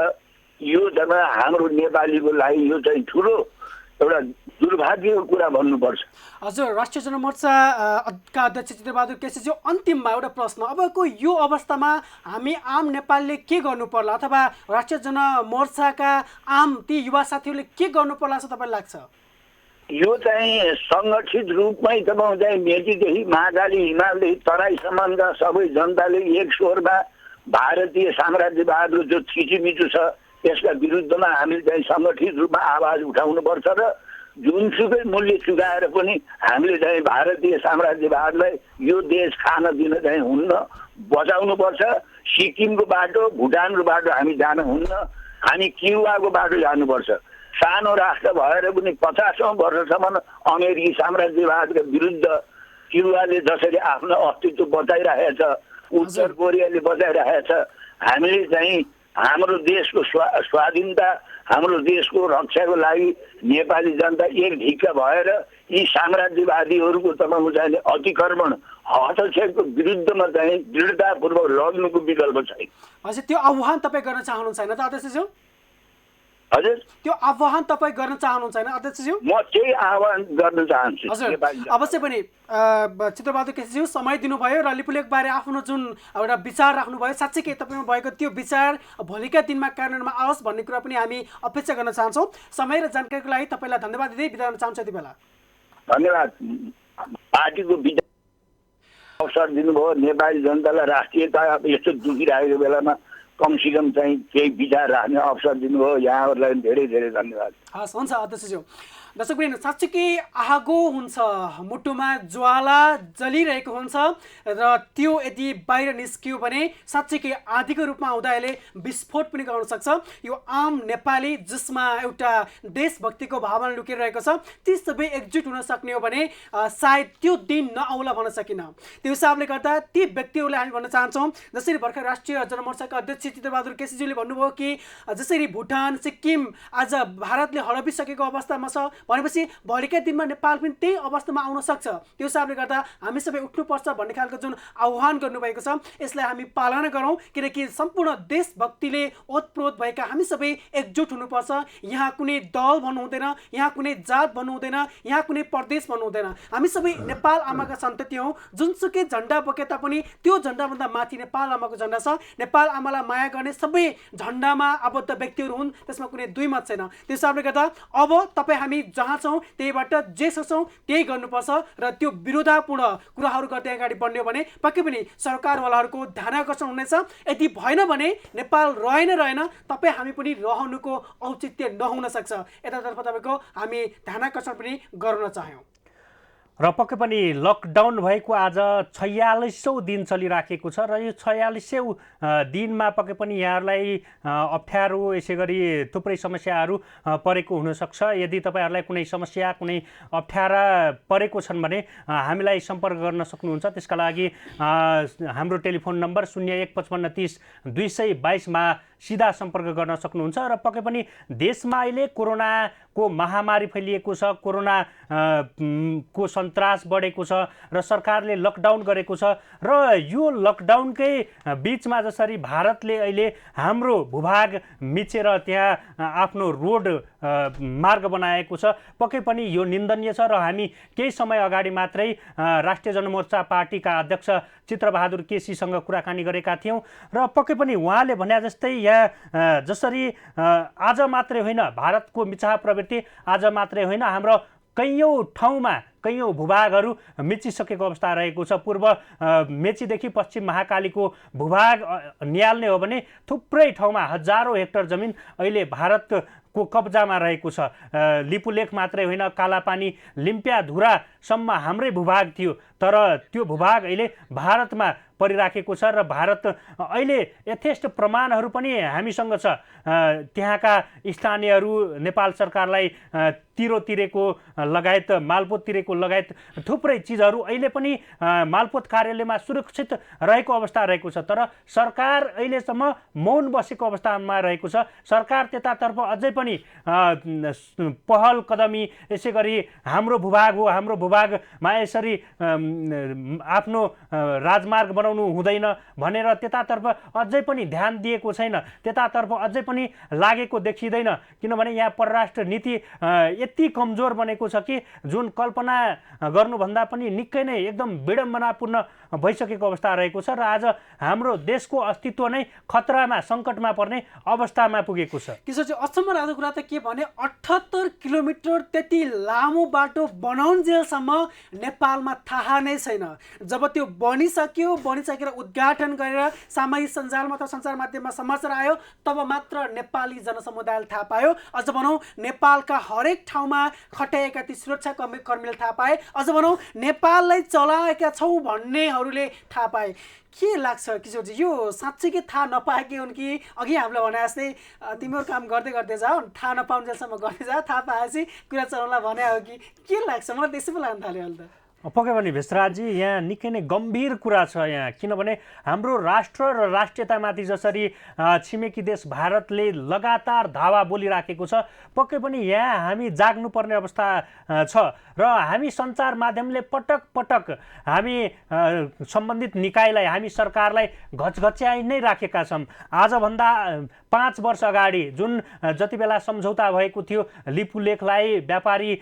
यो जम्मा हाम्रो नेपालीको लागि यो चाहिँ ठुलो एउटा दुर्भाग्यको कुरा भन्नुपर्छ। हजुर, राष्ट्रिय जनमोर्चाका अध्यक्ष चित्रबहादुर केसीज्यू, अन्तिममा एउटा प्रश्न। अबको यो अवस्थामा हामी आम नेपालले के गर्नु पर्ला, अथवा राष्ट्रिय जनमोर्चाका आम ती युवा साथीहरूले के गर्नु पर्ला जस्तो तपाईँलाई लाग्छ? यो चाहिँ सङ्गठित रूपमै तपाईँको चाहिँ मेचीदेखि महाकाली हिमालदेखि तराईसम्मका सबै जनताले एक स्वरमा भारतीय साम्राज्यवादको जो थिचिमिचो छ यसका विरुद्धमा हामीले चाहिँ सङ्गठित रूपमा आवाज उठाउनुपर्छ र जुनसुकै मूल्य चुकाएर पनि हामीले चाहिँ भारतीय साम्राज्यवादलाई यो देश खान दिन चाहिँ हुन्न, बचाउनुपर्छ। सिक्किमको बाटो, भुटानको बाटो हामी जान हुन्न, हामी क्युबाको बाटो जानुपर्छ। सानो राष्ट्र भएर पनि 50औं वर्षसम्म अमेरिकी साम्राज्यवादका विरुद्ध क्युबाले जसरी आफ्नो अस्तित्व बचाइरहेछ, उत्तर कोरियाले बचाइरहेछ, हामीले चाहिँ हाम्रो देशको स्वाधीनता, हाम्रो देशको रक्षाको लागि नेपाली जनता एक ढिक्का भएर यी साम्राज्यवादीहरूको तपाईँको चाहिँ अतिक्रमण हस्तक्षेपको विरुद्धमा चाहिँ दृढतापूर्वक लड्नुको विकल्प छैन। हजुर, त्यो आह्वान तपाईँ गर्न चाहनुहुन्छ होइन त अध्यक्षज्यू? हजुर, त्यो आह्वान तपाईँ गर्न चाहनुहुन्छ होइन अध्यक्षज्यू? म त्यही आह्वान गर्न चाहन्छु। हजुर, अवश्य पनि चित्रबहादुर केसीज्यू समय दिनुभयो र लिपुलेखबारे आफ्नो जुन एउटा विचार राख्नुभयो, साँच्चै के तपाईँमा भएको त्यो विचार भोलिका दिनमा कार्यान्वयनमा आओस् भन्ने कुरा पनि हामी अपेक्षा गर्न चाहन्छौँ। समय र जानकारीको लागि तपाईँलाई धन्यवाद दिँदै बिदा गर्न चाहन्छु यति बेला। धन्यवाद। पार्टीको विचार अवसर दिनुभयो, नेपाली जनतालाई राष्ट्रियता यस्तो दुखिरहेको बेलामा कमसेकम चाहिँ केही विचार राख्ने अवसर दिनुभयो, यहाँहरूलाई धेरै धेरै धन्यवाद। हस् हुन्छ अध्यक्षज्यू। दर्शकवृन्द साँच्चीकै आगो हुन्छ, मुटुमा ज्वाला जलिरहेको हुन्छ र त्यो यदि बाहिर निस्कियो भने साँच्चीकै आँधीको रूपमा आउँदा यसले विस्फोट पनि गराउन सक्छ। यो आम नेपाली जसमा एउटा देशभक्तिको भावना लुकिरहेको छ ती सबै एकजुट हुन सक्ने हो भने सायद त्यो दिन नआउला भन्न सकिन्न। त्यो हिसाबले गर्दा ती व्यक्तिहरूलाई हामी भन्न चाहन्छौँ, जसरी भर्खर राष्ट्रिय जनमोर्चाका अध्यक्ष चित्रबहादुर केसीज्यूले भन्नुभयो कि जसरी भुटान सिक्किम आज भारतले हडपिसकेको अवस्थामा छ भनेपछि भोलिका दिनमा नेपाल पनि त्यही अवस्थामा आउन सक्छ। त्यो हिसाबले गर्दा हामी सबै उठ्नुपर्छ भन्ने खालको जुन आह्वान गर्नुभएको छ यसलाई हामी पालना गरौँ, किनकि सम्पूर्ण देशभक्तिले ओतप्रोत भएका हामी सबै एकजुट हुनुपर्छ। यहाँ कुनै दल भन्नु हुँदैन, यहाँ कुनै जात भन्नु हुँदैन, यहाँ कुनै प्रदेश भन्नु हुँदैन। हामी सबै नेपाल आमाका सन्तति हौँ। जुनसुकै झन्डा बोके तापनि त्यो झन्डाभन्दा माथि नेपाल आमाको झन्डा छ। नेपाल आमालाई माया गर्ने सबै झन्डामा आबद्ध व्यक्तिहरू हुन्, त्यसमा कुनै दुई मत छैन। त्यस हिसाबले गर्दा अब तपाईँ हामी जहाँ छौँ त्यहीबाट जे सक्छौँ त्यही गर्नुपर्छ र त्यो विरोधापूर्ण कुराहरू गर्दै अगाडि बढ्ने हो भने पक्कै पनि सरकारवालाहरूको ध्यानाकर्षण हुनेछ। यदि भएन भने नेपाल रहेन तपाईँ हामी पनि रहनुको औचित्य नहुन सक्छ। यतातर्फ तपाईँको हामी ध्यानाकर्षण पनि गर्न चाह्यौँ। र पक्कै पनि लकडाउन भएको आज 46औं दिन चलिराखेको छ र यो 46औं दिनमा पक्कै पनि यहाँहरूलाई अप्ठ्यारो यसै गरी थुप्रै समस्याहरू परेको हुनसक्छ। यदि तपाईँहरूलाई कुनै समस्या कुनै अप्ठ्यारा परेको छन् भने हामीलाई सम्पर्क गर्न सक्नुहुन्छ। त्यसका लागि हाम्रो टेलिफोन नम्बर 0155 30 222 मा सिधा सम्पर्क गर्न सक्नुहुन्छ। र पक्कै पनि देशमा अहिले कोरोनाको महामारी फैलिएको छ, कोरोना को सन्तास बढेको छ र सरकारले लकडाउन गरेको छ र यो लकडाउनकै बिचमा जसरी भारतले अहिले हाम्रो भूभाग मिचेर त्यहाँ आफ्नो रोड मार्ग बनाएको छ पक्कै पनि यो निन्दनीय छ। र हामी केही समय अगाडि मात्रै राष्ट्रिय जनमोर्चा पार्टीका अध्यक्ष चित्रबहादुर केसीसँग कुराकानी गरेका थियौँ र पक्कै पनि उहाँले भने जस्तै यहाँ जसरी आज मात्रै होइन भारतको मिचाह प्रवृत्ति आज मात्रै होइन हाम्रो कैयौँ ठाउँमा कैयौँ भूभागहरू मिचिसकेको अवस्था रहेको छ। पूर्व मेचीदेखि पश्चिम महाकालीको भूभाग निहाल्ने हो भने थुप्रै ठाउँमा हजारौँ हेक्टर जमिन अहिले भारतको कब्जामा रहेको छ। लिपुलेख मात्रै होइन कालापानी लिम्पियाधुरासम्म हाम्रै भूभाग थियो, तर त्यो भूभाग अहिले भारतमा परिराखेको छ र भारत अहिले यथेष्ट प्रमाणहरू पनि हामीसँग छ। त्यहाँका स्थानीयहरू नेपाल सरकारलाई तिरो तिरेको लगायत मालपोत तिरेको लगायत थुप्रै चिजहरू अहिले पनि मालपोत कार्यालयमा सुरक्षित रहेको अवस्था रहेको छ। तर सरकार अहिलेसम्म मौन बसेको अवस्थामा रहेको छ। सरकार त्यतातर्फ अझै पनि पहल कदमी यसै गरी हाम्रो भूभाग हो, हाम्रो भूभागमा यसरी आफ्नो राजमार्ग बनाउनु हुँदैन भनेर त्यतातर्फ अझै पनि ध्यान दिएको छैन, त्यतातर्फ अझै पनि लागेको देखिँदैन। किनभने यहाँ परराष्ट्र नीति यति कमजोर बनेको छ कि जुन कल्पना गर्नुभन्दा पनि निकै नै एकदम विडम्बनापूर्ण भइसकेको अवस्था रहेको छ र आज हाम्रो देशको अस्तित्व नै खतरामा सङ्कटमा पर्ने अवस्थामा पुगेको छ। किशोरजी अचम्म लाग्दो कुरा त के भने 78 किलोमिटर त्यति लामो बाटो बनाउन्जेलसम्म नेपालमा थाहा नै छैन। जब त्यो बनिसकेर उद्घाटन गरेर सामाजिक सञ्जालमा त सञ्चार माध्यममा समाचार आयो तब मात्र नेपाली जनसमुदायले थाहा पायो। अझ भनौँ नेपालका हरेक ठाउँमा खटाएका ती सुरक्षा कर्मीले थाहा पाए, अझ भनौँ नेपाललाई चलाएका छौँ भन्नेहरूले थाहा पाए। के लाग्छ किशोरजी यो साँच्चै थाहा नपाएकै हुन् कि अघि हामीलाई भने जस्तै तिम्रो काम गर्दै गर्दै जाऊ, थाहा नपाउन्जेलसम्म गर्दै जा, थाहा पाएपछि कुरा चलाउनलाई भने हो कि के लाग्छ? मलाई त्यसै पो लाग्न थाल्यो अहिले त। पक्कै पनि भेषराजजी यहाँ निकै नै गम्भीर कुरा छ यहाँ, किनभने हाम्रो राष्ट्र र राष्ट्रियतामाथि जसरी छिमेकी देश भारतले लगातार धावा बोलिराखेको छ पक्कै पनि यहाँ हामी जाग्नुपर्ने अवस्था छ र हामी सञ्चार माध्यमले पटक पटक हामी सम्बन्धित निकायलाई हामी सरकारलाई घचघच्याइ नै राखेका छौँ। आजभन्दा 5 वर्ष अगाडि जुन जति बेला सम्झौता भएको थियो लिपुलेखलाई व्यापारी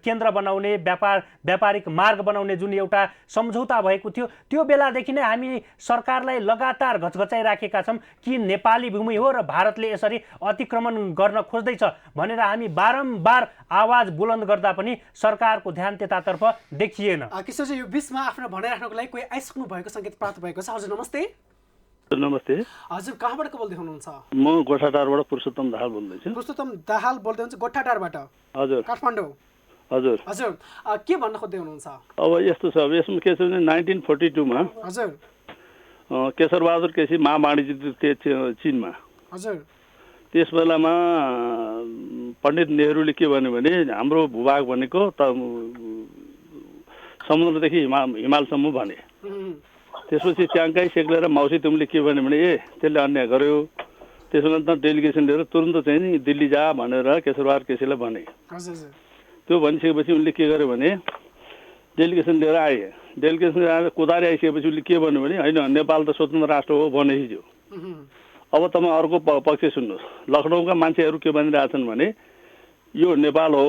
केन्द्र बनाउने व्यापारिक मार्ग बनाउने जुन एउटा सम्झौता भएको थियो त्यो बेलादेखि नै हामी सरकारलाई लगातार घचघचाइराखेका छौँ कि नेपाली भूमि हो र भारतले यसरी अतिक्रमण गर्न खोज्दैछ भनेर हामी बारम्बार आवाज बुलन्द गर्दा पनि सरकारको ध्यान त्यतातर्फ देखिएन। किशोरजी यो बिचमा आफ्नो भनाइराख्नको लागि कोही आइसक्नु भएको सङ्केत प्राप्त भएको छ। हजुर नमस्ते। नमस्ते। हजुर कहाँबाट को बोल्दै हुनुहुन्छ? म गोठाटारबाट पुरुषोत्तम दाहाल बोल्दैछु। पुरुषोत्तम दाहाल बोल्दै हुनुहुन्छ गोठाटारबाट? हजुर। काठमाडौँ? हजुर। हजुर के भन्न खोज्दै हुनुहुन्छ? अब यस्तो छ, अब यसमा के छ भने 1942 मा हजुर केशरबहादुर केसी महावाणिज्य चीनमा, हजुर त्यस बेलामा पण्डित नेहरूले के भन्यो भने हाम्रो भूभाग भनेको त समुद्रदेखि हिमालसम्म भने। त्यसपछि ट्याङ्कै सेक्लेर माउसी तुमले के भन्यो भने त्यसले अन्याय गर्यो, त्यसो भने त डेलिगेसन लिएर तुरन्त चाहिँ नि दिल्ली जा भनेर केशरबहादुर केसीलाई भने। त्यो भनिसकेपछि उनले के गर्यो भने डेलिगेसन लिएर आए। डेलिगेसन लिएर आएर कुदारी आइसकेपछि उसले के भन्यो भने होइन, नेपाल त स्वतन्त्र राष्ट्र हो भनेपछि अब तपाईँ अर्को पक्ष सुन्नुहोस्। लखनऊका मान्छेहरू के भनिरहेछन् भने यो नेपाल हो,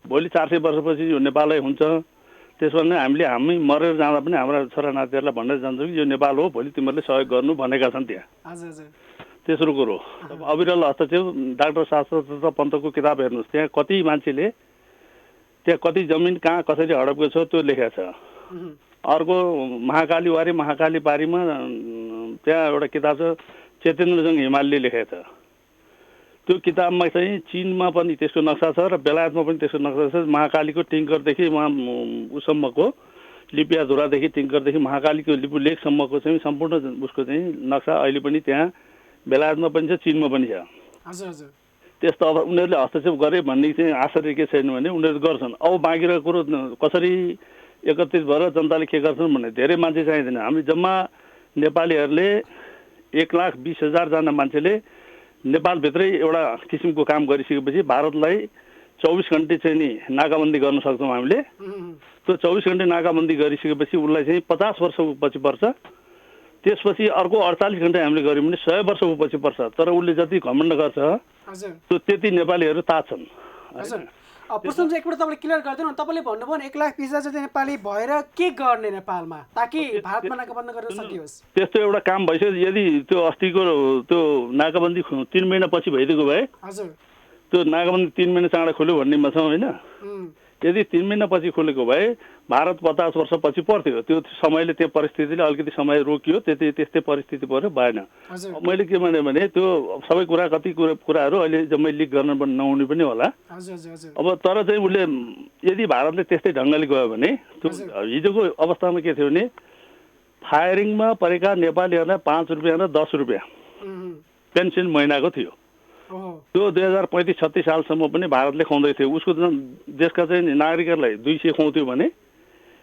भोलि 400 वर्षपछि यो नेपालै हुन्छ, त्यसो भने हामी मरेर जाँदा पनि हाम्रा छोरा नातिहरूलाई भनेर जान्छौँ कि यो नेपाल हो, भोलि तिमीहरूले सहयोग गर्नु भनेका छन् त्यहाँ। तेस्रो कुरो अविरल हस्तक्षेप डाक्टर शास्त्र पन्तको किताब हेर्नुहोस्, त्यहाँ कति मान्छेले त्यहाँ कति जमिन कहाँ कसरी हडपको छ त्यो लेखेको छ। अर्को महाकाली पारीमा त्यहाँ एउटा किताब छ चेतेन्द्रजङ हिमालले लेखेको छ। त्यो किताबमा चाहिँ चीनमा पनि त्यसको नक्सा छ र बेलायतमा पनि त्यसको नक्सा छ। महाकालीको टिङ्करदेखि उसम्मको लिपियाधुरादेखि टिङ्करदेखि महाकालीको लिपु लेकसम्मको चाहिँ सम्पूर्ण उसको चाहिँ नक्सा अहिले पनि त्यहाँ बेलायतमा पनि छ, चीनमा पनि छ। त्यस्तो अब उनीहरूले हस्तक्षेप गरे भन्ने चाहिँ आश्चर्य के छैन भने उनीहरू गर्छन्। अब बाँकी रहेको कुरो कसरी एकत्रित भएर जनताले के गर्छन् भने धेरै मान्छे चाहिँदैन। हामी जम्मा नेपालीहरूले 1,20,000 जना मान्छेले नेपालभित्रै एउटा किसिमको काम गरिसकेपछि भारतलाई 24 घन्टे चाहिँ नि नाकाबन्दी गर्न सक्छौँ हामीले। त्यो 24 घन्टे नाकाबन्दी गरिसकेपछि उसलाई चाहिँ 50 वर्ष पछि पर्छ। त्यसपछि अर्को 48 घन्टे हामीले गऱ्यौँ भने 100 वर्ष पछि पर्छ। तर उसले जति घमण्ड गर्छ त्यो त्यति नेपालीहरू ताछन्। पुरुषोत्तमजी एकपल्ट तपाईँले क्लियर गरिदिनु। तपाईँले भन्नुभयो भने 1,20,000 जति नेपाली भएर के गर्ने नेपालमा ताकि भारतमा नाकाबन्दी गर्न सकियोस्? त्यस्तो एउटा काम भइसक्यो। यदि त्यो अस्तिको त्यो नाकाबन्दी 3 महिना पछि भइदिएको भए, हजुर त्यो नाकाबन्दी 3 महिना चाँडो खोल्यो भन्नेमा छौँ होइन। यदि 3 महिना पछि खोलेको भए भारत 50 वर्ष पछि पर्थ्यो। त्यो समयले त्यो परिस्थितिले अलिकति समय रोकियो, त्यस्तै परिस्थिति पर्यो, भएन। मैले के भने त्यो सबै कति कुराहरू अहिले जम्मै लिक गर्न पनि नहुने पनि होला। अब तर चाहिँ उसले यदि भारतले त्यस्तै ढङ्गले गयो भने त्यो हिजोको अवस्थामा के थियो भने फायरिङमा परेका नेपालीहरूलाई 5 रुपियाँ र 10 रुपियाँ पेन्सन महिनाको थियो। त्यो 2035-36 सालसम्म पनि भारतले खुवाउँदै थियो। उसको देशका चाहिँ नागरिकहरूलाई 200 खुवाउँथ्यो भने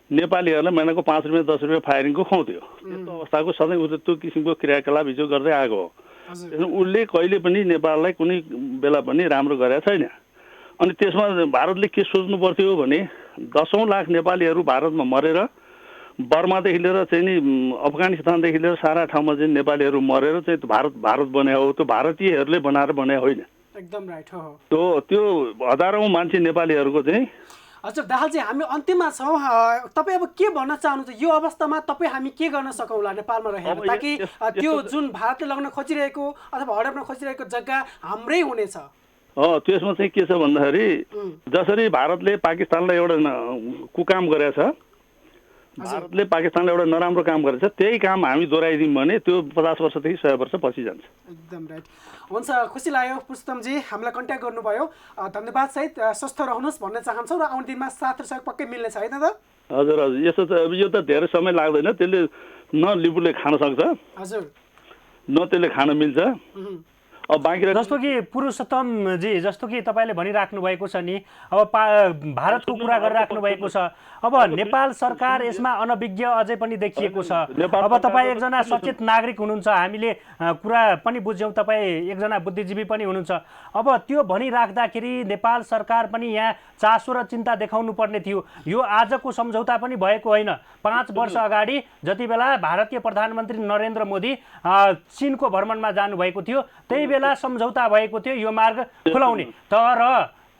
नेपालीहरूलाई महिनाको 5 रुपियाँ 10 रुपियाँ फायरिङको खुवाउँथ्यो। यस्तो अवस्थाको सधैँ उसले त्यो किसिमको क्रियाकलाप हिजो गर्दै आएको हो। उसले कहिले पनि नेपाललाई कुनै बेला पनि राम्रो गरेका छैन। अनि त्यसमा भारतले के सोच्नु पर्थ्यो भने 10औं लाख नेपालीहरू भारतमा मरेर बर्मादेखि लिएर चाहिँ नि अफगानिस्तानदेखि लिएर सारा ठाउँमा चाहिँ नेपालीहरू मरेर चाहिँ भारत बने हो। त्यो भारतीयहरूले बनाएर बने होइन। एकदम राइट हो। त्यो हजारौँ मान्छे नेपालीहरूको चाहिँ। हजुर दाहालजी, हामी अन्त्यमा छौँ। तपाईँ अब के भन्न चाहनुहुन्छ यो अवस्थामा? तपाईँ हामी के गर्न सकौँला नेपालमा रहेर ताकि त्यो जुन भारतले लग्न खोजिरहेको अथवा हडप्न खोजिरहेको जग्गा हाम्रै हुनेछ? त्यसमा चाहिँ के छ भन्दाखेरि जसरी भारतले पाकिस्तानलाई एउटा कुकाम गरेछ, भारतले पाकिस्तानलाई एउटा नराम्रो काम गरेछ, त्यही काम हामी दोहोऱ्याइदिउँ भने त्यो 50 वर्षदेखि 100 वर्ष पछि जान्छ। एकदम राइट। हुन्छ, खुसी लाग्यो पुरुषोत्तमजी हामीलाई कन्ट्याक्ट गर्नुभयो। धन्यवाद सहित स्वस्थ रहनुहोस् भन्न चाहन्छौँ र आउने दिनमा साथ र सहयोग पक्कै मिल्नेछ होइन त? हजुर हजुर, यस्तो छ। अब यो त धेरै समय लाग्दैन। त्यसले न लिपुले खान सक्छ, हजुर न त्यसले खान मिल्छ। अब बाँकी जस्तो कि पुरुषोत्तमजी जस्तो कि तपाईँले भनिराख्नु भएको छ नि, अब भारतको कुरा गरिराख्नु भएको छ। अब नेपाल सरकार यसमा अनभिज्ञ अझै पनि देखिएको छ। अब तपाईँ एकजना सचेत नागरिक हुनुहुन्छ, हामीले कुरा पनि बुझ्यौँ, तपाईँ एकजना बुद्धिजीवी पनि हुनुहुन्छ। अब त्यो भनिराख्दाखेरि नेपाल सरकार पनि यहाँ चासो र चिन्ता देखाउनु पर्ने थियो। यो आजको सम्झौता पनि भएको होइन। 5 वर्ष अगाडि जति बेला भारतीय प्रधानमन्त्री नरेन्द्र मोदी चीनको भ्रमणमा जानुभएको थियो त्यही बेला सम्झौता भएको थियो यो मार्ग खुलाउने। तर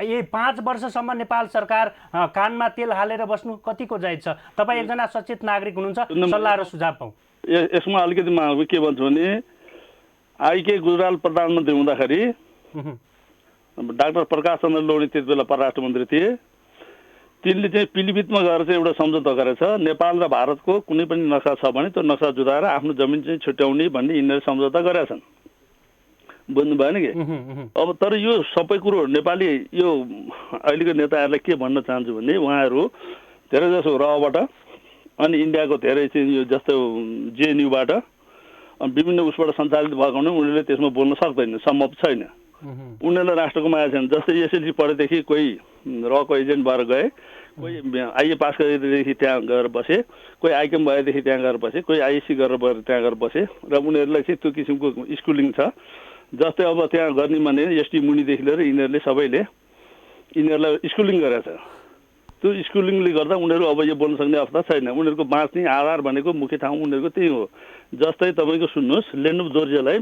यही 5 वर्षसम्म नेपाल सरकार कानमा तेल हालेर बस्नु कतिको जायज छ? तपाईँ एकजना सचेत नागरिक हुनुहुन्छ, सल्लाह र सुझाव पाऊँ। यसमा अलिकति म के भन्छु भने आइके गुजराल प्रधानमन्त्री हुँदाखेरि डाक्टर प्रकाश चन्द्र लोहनी त्यति बेला परराष्ट्र मन्त्री थिए। तिनले चाहिँ पिलिभितमा गएर चाहिँ एउटा सम्झौता गरेछ नेपाल र भारतको कुनै पनि नक्सा छ भने त्यो नक्सा जुदाएर आफ्नो जमिन चाहिँ छुट्याउने भन्ने यिनीहरू सम्झौता गरेका छन् बुझ्नु भएन कि अब तर यो सबै कुरो नेपाली यो अहिलेको नेताहरूलाई के भन्न चाहन्छु भने उहाँहरू धेरै जसो रबाट अनि इन्डियाको धेरै चाहिँ यो जस्तो जेएनयूबाट अनि विभिन्न उसबाट सञ्चालित भएको हुनाले उनीहरूले त्यसमा बोल्न सक्दैन सम्भव छैन उनीहरूलाई राष्ट्रको माया छैन जस्तै एसएलसी पढेदेखि कोही रको एजेन्ट भएर गए कोही आइए पास गरेदेखि त्यहाँ गएर बसे कोही आइकेम भएदेखि त्यहाँ गएर बसे कोही आइएससी गरेर त्यहाँ गएर बसे र उनीहरूलाई चाहिँ त्यो किसिमको स्कुलिङ छ जस्तै अब त्यहाँ गर्ने भने एसटी मुनिदेखि लिएर यिनीहरूले सबैले यिनीहरूलाई स्कुलिङ गरेछ त्यो स्कुलिङले गर्दा उनीहरू अब यो बोल्न सक्ने अवस्था छैन उनीहरूको बाँच्ने आधार भनेको मुख्य ठाउँ उनीहरूको त्यही हो जस्तै तपाईँको सुन्नुहोस् लेन्डुप जोर्जियालाई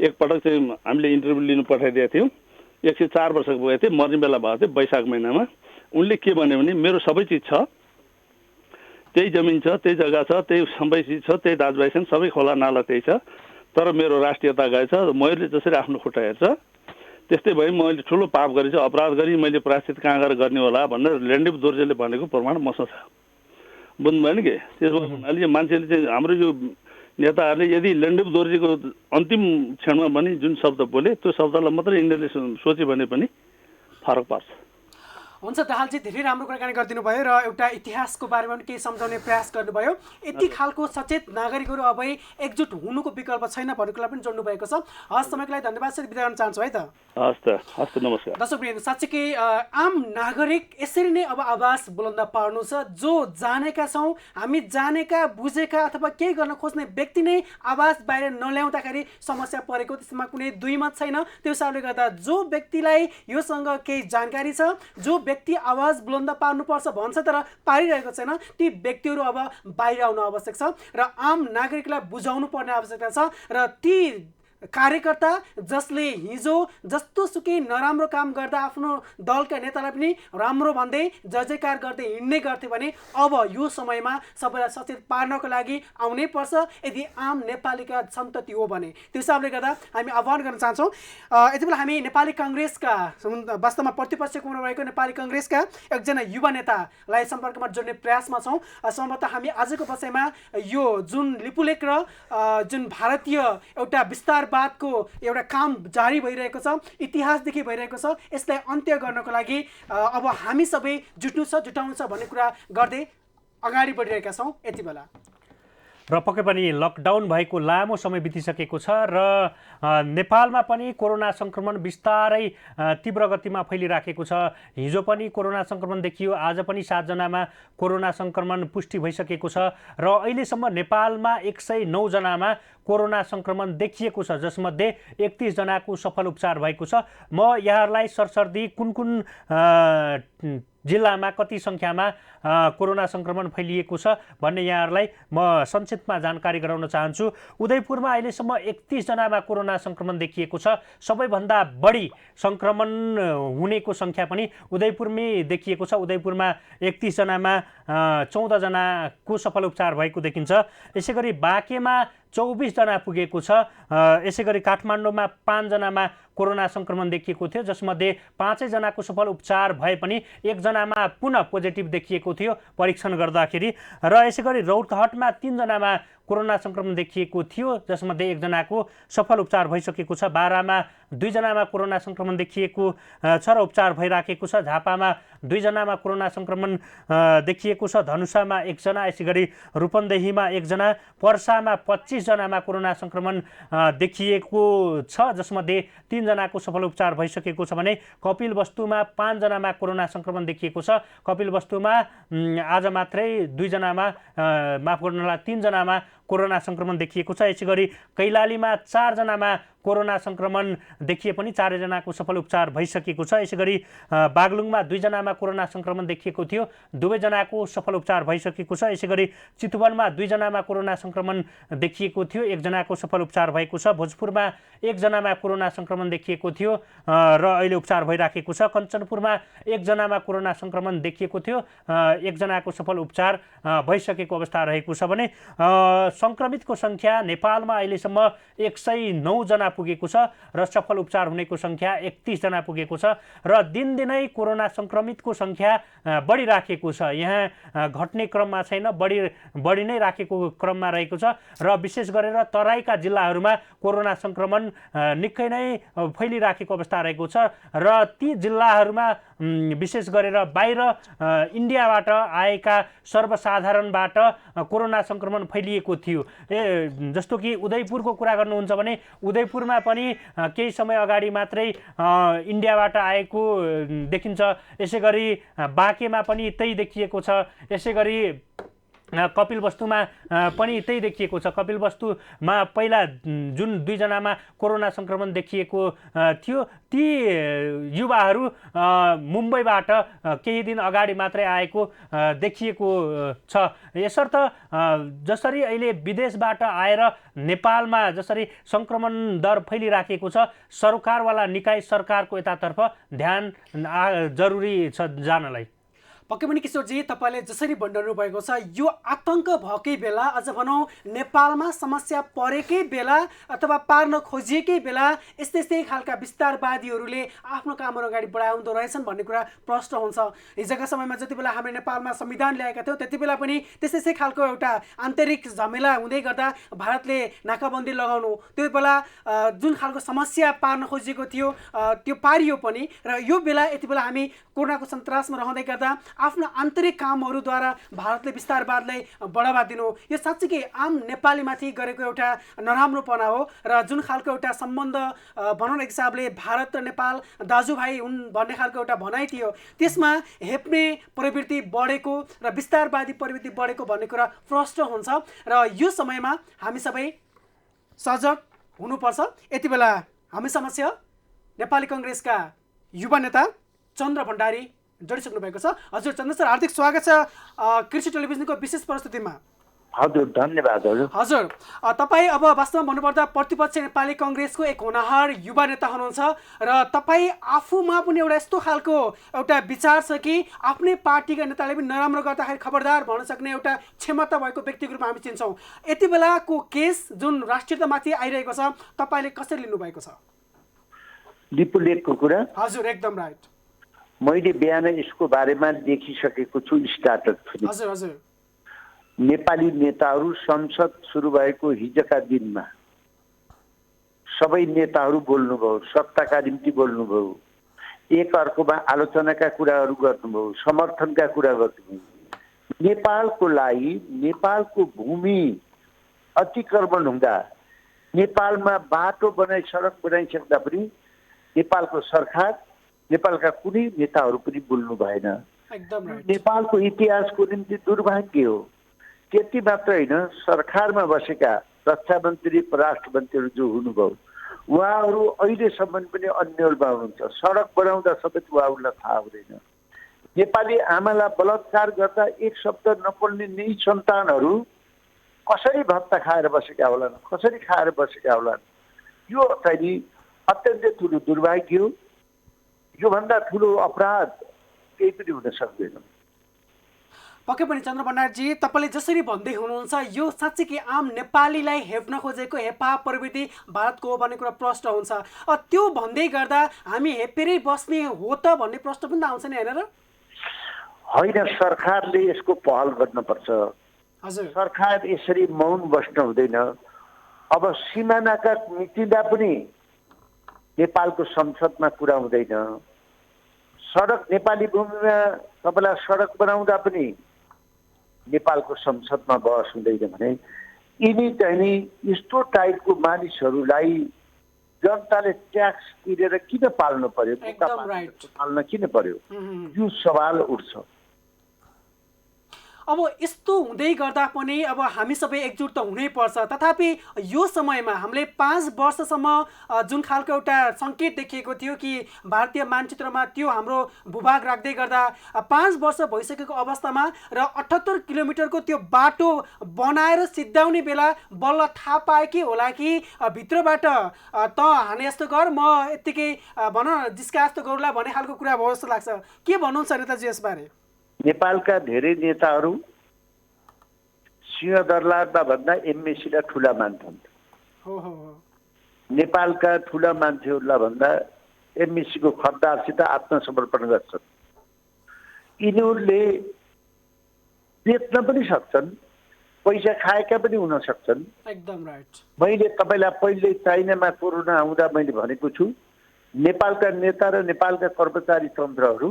एकपटक चाहिँ हामीले इन्टरभ्यू लिनु पठाइदिएको थियौँ 104 वर्षको भएको थियो मर्ने बेला भएको थियो वैशाख महिनामा उनले के भन्यो भने मेरो सबै चिज छ त्यही जमिन छ त्यही जग्गा छ त्यही सबै चिज छ त्यही दाजुभाइ छन् सबै खोला नाला त्यही छ तर मेरो राष्ट्रियता गएछ मैले जसरी आफ्नो खुट्टा हेर्छ त्यस्तै भए मैले ठुलो पाप गरेछु अपराध गरी मैले प्रायश्चित कहाँ गएर गर्ने होला भनेर लेन्डुप जोर्जियाले भनेको प्रमाण मसँग छ बुझ्नु भएन कि त्यसो हुनाले यो मान्छेले चाहिँ हाम्रो यो नेताहरूले यदि लेन्डुप दोर्जीको अन्तिम क्षणमा पनि जुन शब्द बोले त्यो शब्दलाई मात्रै यिनीहरूले सोचे भने पनि फरक पर्छ हुन्छ दाहालजी धेरै राम्रो कुराकानी गरिदिनु भयो र एउटा इतिहासको बारेमा पनि केही सम्झाउने प्रयास गर्नुभयो यति खालको सचेत नागरिकहरू अब एकजुट हुनुको विकल्प छैन भन्ने कुरा पनि जोड्नु भएको छ हस् समयको लागि धन्यवाद सर बिदा गर्न चाहन्छु है त हस् त नमस्कार दर्शकवृन्द साँच्चै आम नागरिक यसरी नै अब आवाज बुलन्द पार्नु छ जो जानेका छौँ हामी जानेका बुझेका अथवा केही गर्न खोज्ने व्यक्ति नै आवाज बाहिर नल्याउँदाखेरि समस्या परेको त्यसमा कुनै दुई मत छैन त्यो हिसाबले गर्दा जो व्यक्तिलाई योसँग केही जानकारी छ जो व्यक्ति आवाज बुलन्द पार्नुपर्छ भन्छ तर पारिरहेको छैन ती व्यक्तिहरू अब बाहिर आउन आवश्यक छ र आम नागरिकलाई बुझाउनु पर्ने आवश्यकता छ र ती कार्यकर्ता जसले हिजो जस्तो सुकै नराम्रो काम गर्दा आफ्नो दलका नेतालाई पनि राम्रो भन्दै जय जयकार गर्दै हिँड्ने गर्थे भने अब यो समयमा सबैलाई सचेत पार्नको लागि आउनै पर्छ यदि आम नेपालीका सन्तति हो भने त्यो हिसाबले गर्दा हामी आह्वान गर्न चाहन्छौँ यति बेला हामी नेपाली काङ्ग्रेसका वास्तवमा प्रतिपक्षको हुन रहेको नेपाली काङ्ग्रेसका एकजना युवा नेतालाई सम्पर्कमा जोड्ने प्रयासमा छौँ सम्भवतः हामी आजको बसाइमा यो जुन लिपुलेक र जुन भारतीय एउटा विस्तार बादको एउटा काम जारी भइरहेको छ इतिहासदेखि भइरहेको छ यसलाई अन्त्य गर्नको लागि अब हामी सबै जुटाउनु छ भन्ने कुरा गर्दै अगाडि बढिरहेका छौँ यति बेला र पक्कै पनि लकडाउन भएको लामो समय बितिसकेको छ र नेपालमा पनि कोरोना सङ्क्रमण बिस्तारै तीव्र गतिमा फैलिराखेको छ हिजो पनि कोरोना सङ्क्रमण देखियो आज पनि 7 जनामा कोरोना सङ्क्रमण पुष्टि भइसकेको छ र अहिलेसम्म नेपालमा 109 जनामा कोरोना सङ्क्रमण देखिएको छ जसमध्ये 31 जनाको सफल उपचार भएको छ म यहाँहरूलाई सरसर्दी कुन कुन जिल्लामा कति सङ्ख्यामा कोरोना सङ्क्रमण फैलिएको छ भन्ने यहाँहरूलाई म संक्षिप्तमा जानकारी गराउन चाहन्छु उदयपुरमा अहिलेसम्म 31 जनामा कोरोना सङ्क्रमण देखिएको छ सबैभन्दा बढी सङ्क्रमण हुनेको सङ्ख्या पनि उदयपुरमै देखिएको छ उदयपुरमा 31 जनामा 14 जनाको सफल उपचार भएको देखिन्छ यसैगरी बाँकेमा 24 जना पुगेको छ यसैगरी काठमाडौँमा 5 जनामा कोरोना सङ्क्रमण देखिएको थियो जसमध्ये 5 जनाको सफल उपचार भए पनि 1 जनामा पुनः पोजिटिभ देखिएको थियो परीक्षण गर्दाखेरि र यसैगरी रौतहटमा 3 जनामा कोरोना सङ्क्रमण देखिएको थियो जसमध्ये 1 जनाको सफल उपचार भइसकेको छ बारामा 2 जनामा कोरोना सङ्क्रमण देखिएको छ र उपचार भइराखेको छ झापामा 2 जनामा कोरोना सङ्क्रमण देखिएको छ धनुषामा 1 जना यसैगरी रूपन्देहीमा 1 जना पर्सामा 25 जनामा कोरोना सङ्क्रमण देखिएको छ जसमध्ये 3 जनाको सफल उपचार भइसकेको छ भने कपिलवस्तुमा 5 जनामा कोरोना सङ्क्रमण देखिएको छ कपिलवस्तुमा आज मात्रै 2 जनामा माफ गर्नुहोला 3 जनामा कोरोना सङ्क्रमण देखिएको छ यसैगरी कैलालीमा 4 जनामा कोरोना सङ्क्रमण देखिए पनि 4 जनाको सफल उपचार भइसकेको छ यसैगरी बागलुङमा 2 जनामा कोरोना सङ्क्रमण देखिएको थियो 2 जनाको सफल उपचार भइसकेको छ यसैगरी चितवनमा 2 जनामा कोरोना सङ्क्रमण देखिएको थियो 1 जनाको सफल उपचार भएको छ भोजपुरमा 1 जनामा कोरोना सङ्क्रमण देखिएको थियो र अहिले उपचार भइराखेको छ कञ्चनपुरमा 1 जनामा कोरोना सङ्क्रमण देखिएको थियो 1 जनाको सफल उपचार भइसकेको अवस्था रहेको छ भने सङ्क्रमितको सङ्ख्या नेपालमा अहिलेसम्म 109 जना जना पुगेको छ र सफल उपचार हुनेको सङ्ख्या 31 जना पुगेको छ र दिनदिनै कोरोना सङ्क्रमितको सङ्ख्या बढिराखेको छ। यहाँ घट्ने क्रममा छैन, बढी नै राखेको क्रममा रहेको छ र विशेष गरेर तराईका जिल्लाहरूमा कोरोना सङ्क्रमण निकै नै फैलिराखेको अवस्था रहेको छ र ती जिल्लाहरूमा विशेष गरेर बाहिर इन्डियाबाट आएका सर्वसाधारणबाट कोरोना सङ्क्रमण फैलिएको थियो। जस्तो कि उदयपुरको कुरा गर्नुहुन्छ भने उदयपुरमा पनि केही समय अगाडि मात्रै इन्डियाबाट आएको देखिन्छ। यसै गरी बाँकेमा पनि त्यही देखिएको छ। यसै गरी कपिलवस्तुमा पनि त्यही देखिएको छ। कपिलवस्तुमा पहिला जुन 2 जनामा कोरोना सङ्क्रमण देखिएको थियो ती युवाहरू मुम्बईबाट केही दिन अगाडि मात्रै आएको देखिएको छ। यसर्थ जसरी अहिले विदेशबाट आएर नेपालमा जसरी सङ्क्रमण दर फैलिराखेको छ सरकारवाला निकाय सरकारको यतातर्फ ध्यान जरुरी छ जानलाई। पक्कै पनि किशोरजी तपाईँले जसरी भनिरहनु भएको छ यो आतङ्क भएकै बेला अझ भनौँ नेपालमा समस्या परेकै बेला अथवा पार्न खोजिएकै बेला यस्तै खालका विस्तारवादीहरूले आफ्नो कामहरू अगाडि बढाउँदो रहेछन् भन्ने कुरा प्रश्न हुन्छ। हिजोका समयमा जति बेला हामीले नेपालमा संविधान ल्याएका थियौँ त्यति बेला पनि त्यस्तै खालको एउटा आन्तरिक झमेला हुँदै गर्दा भारतले नाकाबन्दी लगाउनु त्यो बेला जुन खालको समस्या पार्न खोजिएको थियो त्यो पारियो पनि र यो बेला यति बेला हामी कोरोनाको सन्तासमा रहँदै गर्दा आफ्नो आन्तरिक कामहरूद्वारा भारतले विस्तारवादलाई बढावा दिनु यो साँच्चीकै आम नेपालीमाथि गरेको एउटा नराम्रोपना हो र जुन खालको एउटा सम्बन्ध भनौँ न एक हिसाबले भारत र नेपाल दाजुभाइ हुन् भन्ने खालको एउटा भनाइ थियो त्यसमा हेप्ने प्रवृत्ति बढेको र विस्तारवादी प्रवृत्ति बढेको भन्ने कुरा प्रष्ट हुन्छ र यो समयमा हामी सबै सजग हुनुपर्छ। यति बेला हामी समक्ष नेपाली काङ्ग्रेसका युवा नेता चन्द्र भण्डारी जोडिसक्नु भएको छ। हजुर चन्द्र सर हार्दिक स्वागत छ कृषि टेलिभिजनको विशेष प्रस्तुतिमा। हजुर धन्यवाद। हजुर तपाईँ अब वास्तवमा भन्नुपर्दा प्रतिपक्ष नेपाली काङ्ग्रेसको एक होनहार युवा नेता हुनुहुन्छ र तपाईँ आफूमा पनि एउटा यस्तो खालको एउटा विचार छ कि आफ्नै पार्टीका नेताले पनि नराम्रो गर्दाखेरि खबरदार भन्न सक्ने एउटा क्षमता भएको व्यक्तिको रूपमा हामी चिन्छौँ। यति बेलाको केस जुन राष्ट्रियतामाथि आइरहेको छ तपाईँले कसरी लिनुभएको छ? लिपुलेखको कुरा? हजुर एकदम राइट। मैले बिहानै यसको बारेमा देखिसकेको छु स्टार्टर पनि। हजुर हजुर। नेपाली नेताहरू संसद सुरु भएको हिजोका दिनमा सबै नेताहरू बोल्नुभयो, सत्ताका निम्ति बोल्नुभयो, एक अर्कोमा आलोचनाका कुराहरू गर्नुभयो, समर्थनका कुरा गर्नुभयो। नेपालको लागि नेपालको भूमि अतिक्रमण हुँदा नेपालमा बाटो बनाई सडक बनाइसक्दा पनि नेपालको सरकार नेपालका कुनै नेताहरू पनि बोल्नु भएन। नेपालको इतिहासको निम्ति दुर्भाग्य हो। त्यति मात्र होइन, सरकारमा बसेका रक्षा मन्त्री परराष्ट्र मन्त्रीहरू जो हुनुभयो उहाँहरू अहिलेसम्म पनि अन्यलमा हुनुहुन्छ। सडक बनाउँदा समेत उहाँहरूलाई थाहा हुँदैन। नेपाली आमालाई बलात्कार गर्दा एक शब्द नपढ्ने नै सन्तानहरू कसरी भत्ता खाएर बसेका होलान्, कसरी खाएर बसेका होलान्? यो चाहिँ अत्यन्तै ठुलो दुर्भाग्य हो। योभन्दा ठुलो अपराध केही पनि हुन सक्दैन। पक्कै पनि चन्द्र भण्डारजी तपाईँले जसरी भन्दै हुनुहुन्छ यो साँच्चै आम नेपालीलाई हेप्न खोजेको हेपा प्रवृत्ति भारतको हो भन्ने कुरा प्रष्ट हुन्छ। त्यो भन्दै गर्दा हामी हेपेरै बस्ने हो त भन्ने प्रश्न पनि त आउँछ नि होइन र? होइन, सरकारले यसको पहल गर्नुपर्छ। हजुर, सरकार यसरी मौन बस्न हुँदैन। अब सिमानाका मिटिँदा पनि नेपालको संसदमा कुरा हुँदैन। सडक नेपाली भूमिमा तपाईँलाई सडक बनाउँदा पनि नेपालको संसदमा बहस हुँदैन भने यिनी चाहिँ यस्तो टाइपको मानिसहरूलाई जनताले ट्याक्स तिरेर किन पाल्नु पर्यो, पाल्न किन पर्यो, यो सवाल उठ्छ। अब यस्तो हुँदै गर्दा पनि अब हामी सबै एकजुट त हुनैपर्छ। तथापि यो समयमा हामीले 5 वर्षसम्म जुन खालको एउटा सङ्केत देखिएको थियो कि भारतीय मानचित्रमा त्यो हाम्रो भूभाग राख्दै गर्दा 5 वर्ष भइसकेको अवस्थामा र 78 किलोमिटरको त्यो बाटो बनाएर सिद्धाउने बेला बल्ल थाहा पाए कि होला कि भित्रबाट त हाने यस्तो गर म यत्तिकै भन जिस्का जस्तो गरौँला भन्ने खालको कुरा भयो जस्तो लाग्छ। के भन्नुहुन्छ नेताजी यसबारे? नेपालका धेरै नेताहरू सिंहदरबारमा भन्दा एमएसीलाई ठुला मान्छन्। नेपालका ठुला मान्छेहरूलाई भन्दा एमएससीको खद्दारसित आत्मसमर्पण गर्छन्। यिनीहरूले बेच्न पनि सक्छन्, पैसा खाएका पनि हुन सक्छन्। एकदम राइट। मैले तपाईँलाई पहिले चाइनामा कोरोना आउँदा मैले भनेको छु, नेपालका नेता र नेपालका कर्मचारी तन्त्रहरू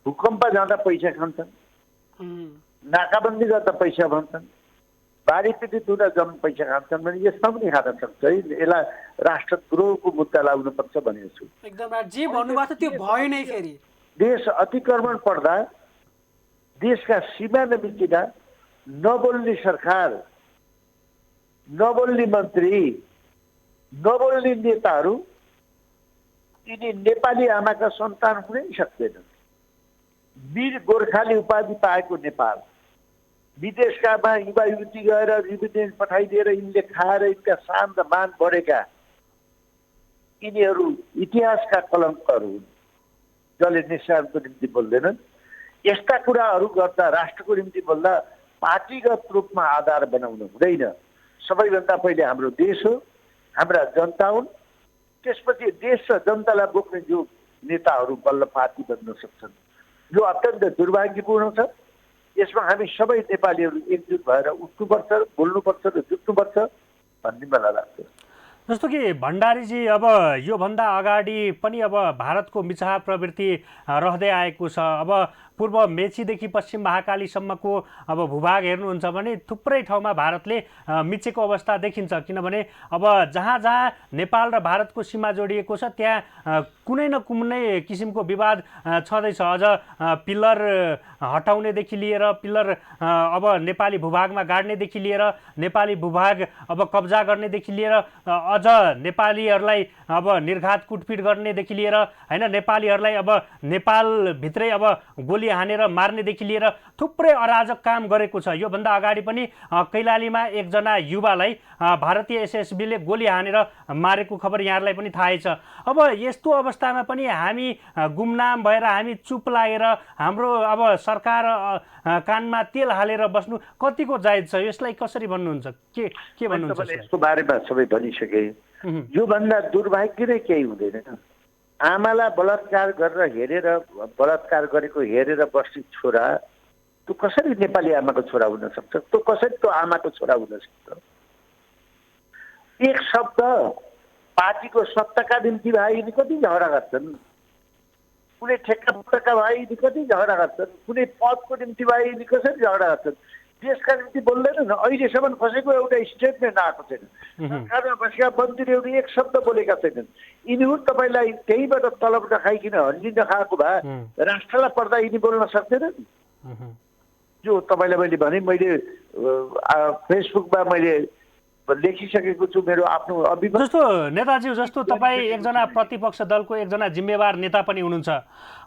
भूकम्प जाँदा पैसा खान्छन्, नाकाबन्दी गर्दा पैसा भन्छन्, बाढी पीडित हुँदा पैसा खान्छन् भने यसमा पनि खान सक्छ है। यसलाई राष्ट्रद्रोहको मुद्दा लाग्नुपर्छ भनेको छु। एकदम राइट। जे भन्नुभएको थियो त्यो भयो नै। फेरि देश अतिक्रमण पर्दा, देशका सीमा नमिचिँदा नबोल्ने सरकार, नबोल्ने मन्त्री, नबोल्ने नेताहरू यिनी नेपाली आमाका सन्तान हुनै सक्दैनन्। वीर गोर्खाली उपाधि पाएको नेपाल, विदेशकामा युवा युवती गएर रिभिडेन्स पठाइदिएर यिनले खाएर यिनका शान र मान बढेका यिनीहरू इतिहासका कलङ्कहरू हुन्, जसले निशानको निम्ति बोल्दैनन्। यस्ता कुराहरू गर्दा, राष्ट्रको निम्ति बोल्दा पार्टीगत रूपमा आधार बनाउनु हुँदैन। सबैभन्दा पहिले हाम्रो देश हो, हाम्रा जनता हुन्, त्यसपछि देश र जनतालाई बोक्ने जो नेताहरू बल्ल पार्टी बन्न सक्छन्, यो अत्यन्त दुर्भाग्यपूर्ण छ। यसमा हामी सबै नेपालीहरू एकजुट भएर उठ्नुपर्छ, बोल्नुपर्छ र जुट्नुपर्छ भन्ने मलाई लाग्छ। जस्तो कि भण्डारीजी, अब योभन्दा अगाडि पनि अब भारतको मिचाह प्रवृत्ति रहँदै आएको छ। अब पूर्व मेचीदेखि पश्चिम महाकालीसम्मको अब भूभाग हेर्नुहुन्छ भने थुप्रै ठाउँमा भारतले मिचेको अवस्था देखिन्छ। किनभने अब जहाँ जहाँ नेपाल र भारतको सीमा जोडिएको छ त्यहाँ कुनै न कुनै किसिमको विवाद छँदैछ। अझ पिल्लर हटाउनेदेखि लिएर, पिल्लर अब नेपाली भूभागमा गाड्नेदेखि लिएर, नेपाली भूभाग अब कब्जा गर्नेदेखि लिएर, अझ नेपालीहरूलाई अब निर्घात कुटपिट गर्नेदेखि लिएर, होइन, नेपालीहरूलाई अब नेपालभित्रै अब गोली हानेर मार्नेदेखि लिएर थुप्रै अराजक काम गरेको छ। योभन्दा अगाडि पनि कैलालीमा एकजना युवालाई भारतीय एसएसबीले गोली हानेर मारेको खबर यहाँहरूलाई पनि थाहै छ। अब यस्तो अवस्थामा पनि हामी गुमनाम भएर, हामी चुप लागेर हाम्रो अब सरकार कानमा तेल हालेर बस्नु कतिको जायज छ? यसलाई कसरी भन्नुहुन्छ? के भन्नुहुन्छ? यसको बारेमा सबै भनिसके। योभन्दा दुर्भाग्य नै केही हुँदैन। आमालाई बलात्कार गरेर हेरेर, बलात्कार गरेको हेरेर बस्ने छोरा त्यो कसरी नेपाली आमाको छोरा हुन सक्छ? त्यो कसरी त्यो आमाको छोरा हुन सक्छ? एक शब्द पार्टीको सत्ताका निम्ति भए यिनी कति झगडा गर्छन्, कुनै ठेक्का पुट्टाका भए यिनी कति झगडा गर्छन्, कुनै पदको निम्ति भए यिनी कसरी झगडा गर्छन्? देशका निम्ति बोल्दैनन्। अहिलेसम्म कसैको एउटा स्टेटमेन्ट आएको छैन। सरकारमा बसेका मन्त्रीहरू एक शब्द बोलेका छैनन्। यिनीहरू तपाईँलाई त्यहीबाट तलब नखाइकन हन्डी नखाएको भए राष्ट्रलाई पर्दा यिनी बोल्न सक्दैनन्। जो तपाईँलाई मैले भने, मैले फेसबुकमा मैले लेखिसकेको छु मेरो आफ्नो अभिमत। जस्तो नेताजी, जस्तो तपाईँ एकजना प्रतिपक्ष दलको एकजना जिम्मेवार नेता पनि हुनुहुन्छ।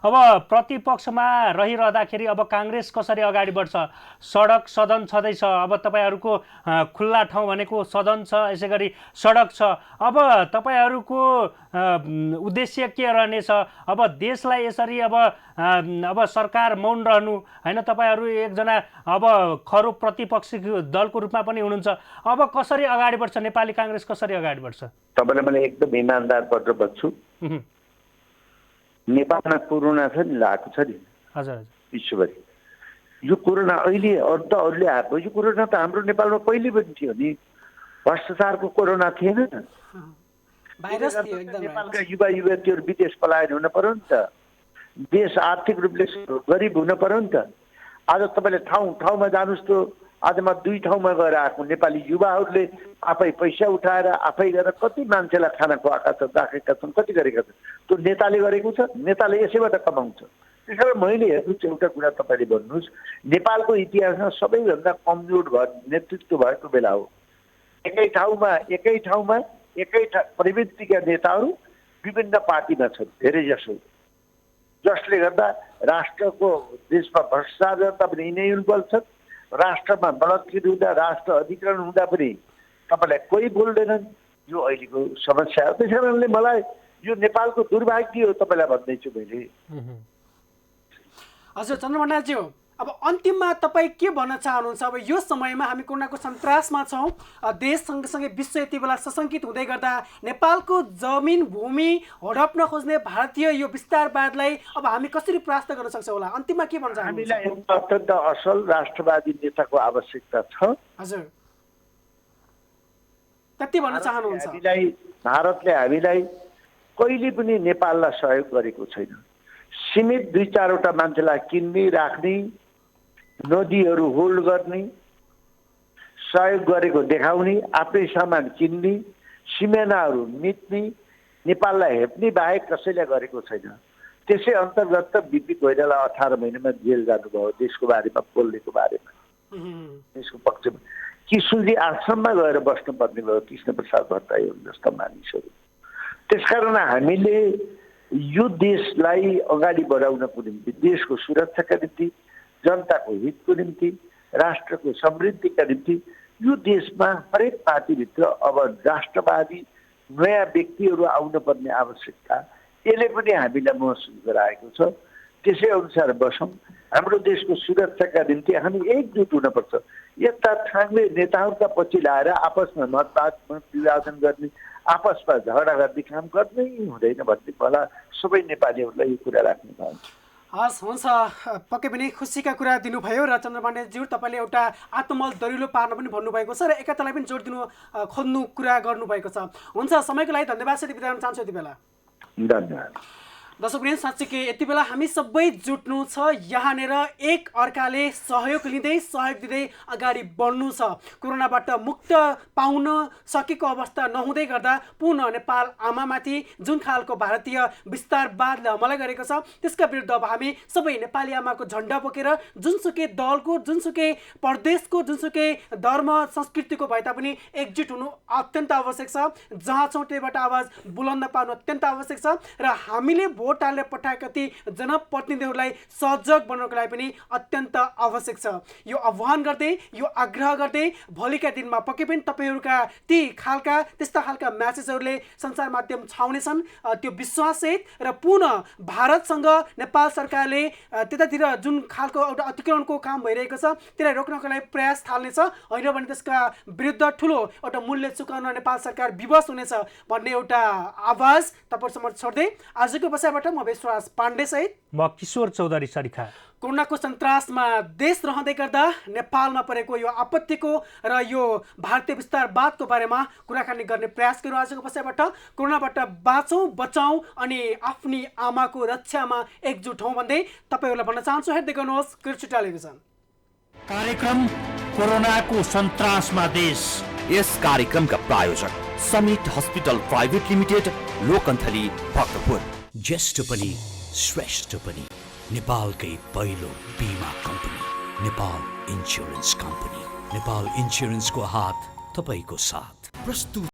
अब प्रतिपक्षमा रहिरहँदाखेरि अब काङ्ग्रेस कसरी अगाडि बढ्छ? सडक सदन छँदैछ, अब तपाईँहरूको खुल्ला ठाउँ भनेको सदन छ, यसै गरी सडक छ। अब तपाईँहरूको उद्देश्य के रहनेछ? अब देशलाई यसरी अब सरकार मौन रहनु, होइन, तपाईँहरू एकजना अब खरो प्रतिपक्षी दलको रूपमा पनि हुनुहुन्छ। अब कसरी अगाडि बढ्छ नेपाली काङ्ग्रेस? कसरी अगाडि बढ्छ? तपाईँलाई मैले एकदम इमान्दार पत्र बच्छु। नेपालमा कोरोना छ नि, लागेको छ नि, हजुर, विश्वभरि। यो कोरोना अहिले अरूले आएको, यो कोरोना त हाम्रो नेपालमा पहिले पनि थियो नि। भ्रष्टाचारको कोरोना थिएन। नेपालका युवा युवतीहरू विदेश पलायन हुन पर्यो नि त। देश आर्थिक रूपले गरिब हुन पर्यो नि त। आज तपाईँले ठाउँ ठाउँमा जानुहोस् त, आज म 2 ठाउँमा गएर आएको। नेपाली युवाहरूले आफै पैसा उठाएर आफै गरेर कति मान्छेलाई खाना खुवाएका छन्, राखेका छन्, कति गरेका छन्। त्यो नेताले गरेको छ, नेताले यसैबाट कमाउँछ। त्यसैले मैले हेर्नुहोस्, एउटा कुरा तपाईँले भन्नुहोस्, नेपालको इतिहासमा सबैभन्दा कमजोर नेतृत्व भएको बेला हो। एकै ठाउँमा प्रवृत्तिका नेताहरू विभिन्न पार्टीमा छन् धेरै जसो, जसले गर्दा राष्ट्रको देशमा भ्रष्टाचार गर्दा पनि यिनै बोल्छन्। राष्ट्रमा बलात्कार हुँदा, राष्ट्र अधिकरण हुँदा पनि तपाईँलाई कोही बोल्दैनन्। यो अहिलेको समस्या हो। त्यस कारणले मलाई यो नेपालको दुर्भाग्य हो तपाईँलाई भन्दैछु मैले। हजुर चन्द्रमण्डलज्यू, अब अन्तिममा तपाईँ के भन्न चाहनुहुन्छ? अब यो समयमा हामी कोरोनाको सन्तासमा छौँ, देश सँगसँगै विश्व यति बेला सशङ्कित हुँदै गर्दा नेपालको जमिन भूमि हडप्न खोज्ने भारतीय यो विस्तारवादलाई अब हामी कसरी परास्त गर्न सक्छौँ होला? अन्तिममा के भन्न चाहनुहुन्छ? हामीलाई एउटा अत्यन्त असल राष्ट्रवादी नेताको आवश्यकता छ। हजुर, कति भन्न चाहनुहुन्छ? भारतले हामीलाई कहिले पनि नेपाललाई सहयोग गरेको छैन। सीमित 2-4वटा मान्छेलाई किन्ने राख्ने, नदीहरू होल्ड गर्ने, सहयोग गरेको देखाउने, आफ्नै सामान किन्ने, सिमानाहरू मिच्ने, नेपाललाई हेप्ने बाहेक कसैले गरेको छैन। त्यसै अन्तर्गत त बिपी कोइराला 18 महिनामा जेल जानुभयो देशको बारेमा बोल्नेको बारेमा, देशको पक्षमा। किशोरजी आश्रममा गएर बस्नुपर्ने भयो कृष्ण प्रसाद भट्टराई जस्ता मानिसहरू। त्यसकारण हामीले यो देशलाई अगाडि बढाउनको निम्ति, देशको सुरक्षाका निम्ति, जनताको हितको निम्ति, राष्ट्रको समृद्धिका निम्ति यो देशमा हरेक पार्टीभित्र अब राष्ट्रवादी नयाँ व्यक्तिहरू आउनुपर्ने आवश्यकता यसले पनि हामीलाई महसुस गराएको छ। त्यसै अनुसार बसौँ। हाम्रो देशको सुरक्षाका निम्ति हामी एकजुट हुनुपर्छ। यस्ता ठाङ्ले नेताहरूका पछि लाएर आपसमा मत विभाजन गर्ने, आपसमा झगडा गर्ने काम गर्नै हुँदैन भन्ने मलाई सबै नेपालीहरूलाई यो कुरा राख्नु चाहन्छु। हस्, हुन्छ। पक्कै पनि खुसीका कुरा दिनुभयो र चन्द्रपाण्डेज्यू तपाईँले एउटा आत्मबल दरिलो पार्न पनि भन्नुभएको छ र एकतालाई पनि जोड दिनु खोज्नु कुरा गर्नुभएको छ। हुन्छ, समयको लागि धन्यवाद साथी, बिदा गर्न चाहन्छु यति बेला। धन्यवाद। दर्शकवृन्द, साँच्चीकै यति बेला हामी सबै जुट्नु छ, यहाँनिर एक अर्काले सहयोग लिँदै सहयोग दिँदै अगाडि बढ्नु छ। कोरोनाबाट मुक्त पाउन सकेको अवस्था नहुँदै गर्दा पुनः नेपाल आमामाथि जुन खालको भारतीय विस्तारवादले हमला गरेको छ त्यसका विरुद्ध अब हामी सबै नेपाली आमाको झन्डा बोकेर जुनसुकै दलको, जुनसुकै प्रदेशको, जुनसुकै धर्म संस्कृतिको भए तापनि एकजुट हुनु अत्यन्त आवश्यक छ। जहाँ छौँ त्यहीबाट आवाज बुलन्द पार्नु अत्यन्त आवश्यक छ र हामीले भोट हालेर पठाएका ती जनप्रतिनिधिहरूलाई सजग बनाउनको लागि पनि अत्यन्त आवश्यक छ। यो आह्वान गर्दै, यो आग्रह गर्दै भोलिका दिनमा पक्कै पनि तपाईँहरूका ती खालका त्यस्ता खालका म्यासेजहरूले सञ्चार माध्यम छाउनेछन्। त्यो विश्वाससहित र पुनः भारतसँग नेपाल सरकारले त्यतातिर जुन खालको एउटा अतिक्रमणको काम भइरहेको छ त्यसलाई रोक्नको लागि प्रयास थाल्नेछ, होइन भने त्यसका विरुद्ध ठुलो एउटा मूल्य चुकाउन नेपाल सरकार विवश हुनेछ भन्ने एउटा आवाज तपाईँहरूसम्म छोड्दै आजको बसाइबाट म विश्वास पाण्डे सहित म किशोर चौधरी सरिखा कोरोनाको सन्तासमा देश रहँदै गर्दा नेपालमा परेको यो आपत्तिको र यो भारतीय विस्तारवादको बारेमा कुराकानी गर्ने प्रयास गरौँ। आजको बसाइबाट कोरोनाबाट बाँचौँ, बचाउँ अनि आफ्नी आमाको रक्षामा एकजुट हौँ भन्दै तपाईँहरूलाई भन्न चाहन्छु, हेर्दै गर्नुहोस् कृषि टेलिभिजन। कार्यक्रम कोरोनाको सन्तासमा देश। यस कार्यक्रमका प्रायोजक Summit hospital private limited, Lokanthali, Bhaktapur. ज्येष्ठ पनि श्रेष्ठ पनि नेपालकै पहिलो बिमा company Nepal insurance company. Nepal इन्स्योरेन्सको हात तपाईँको साथ। प्रस्तुत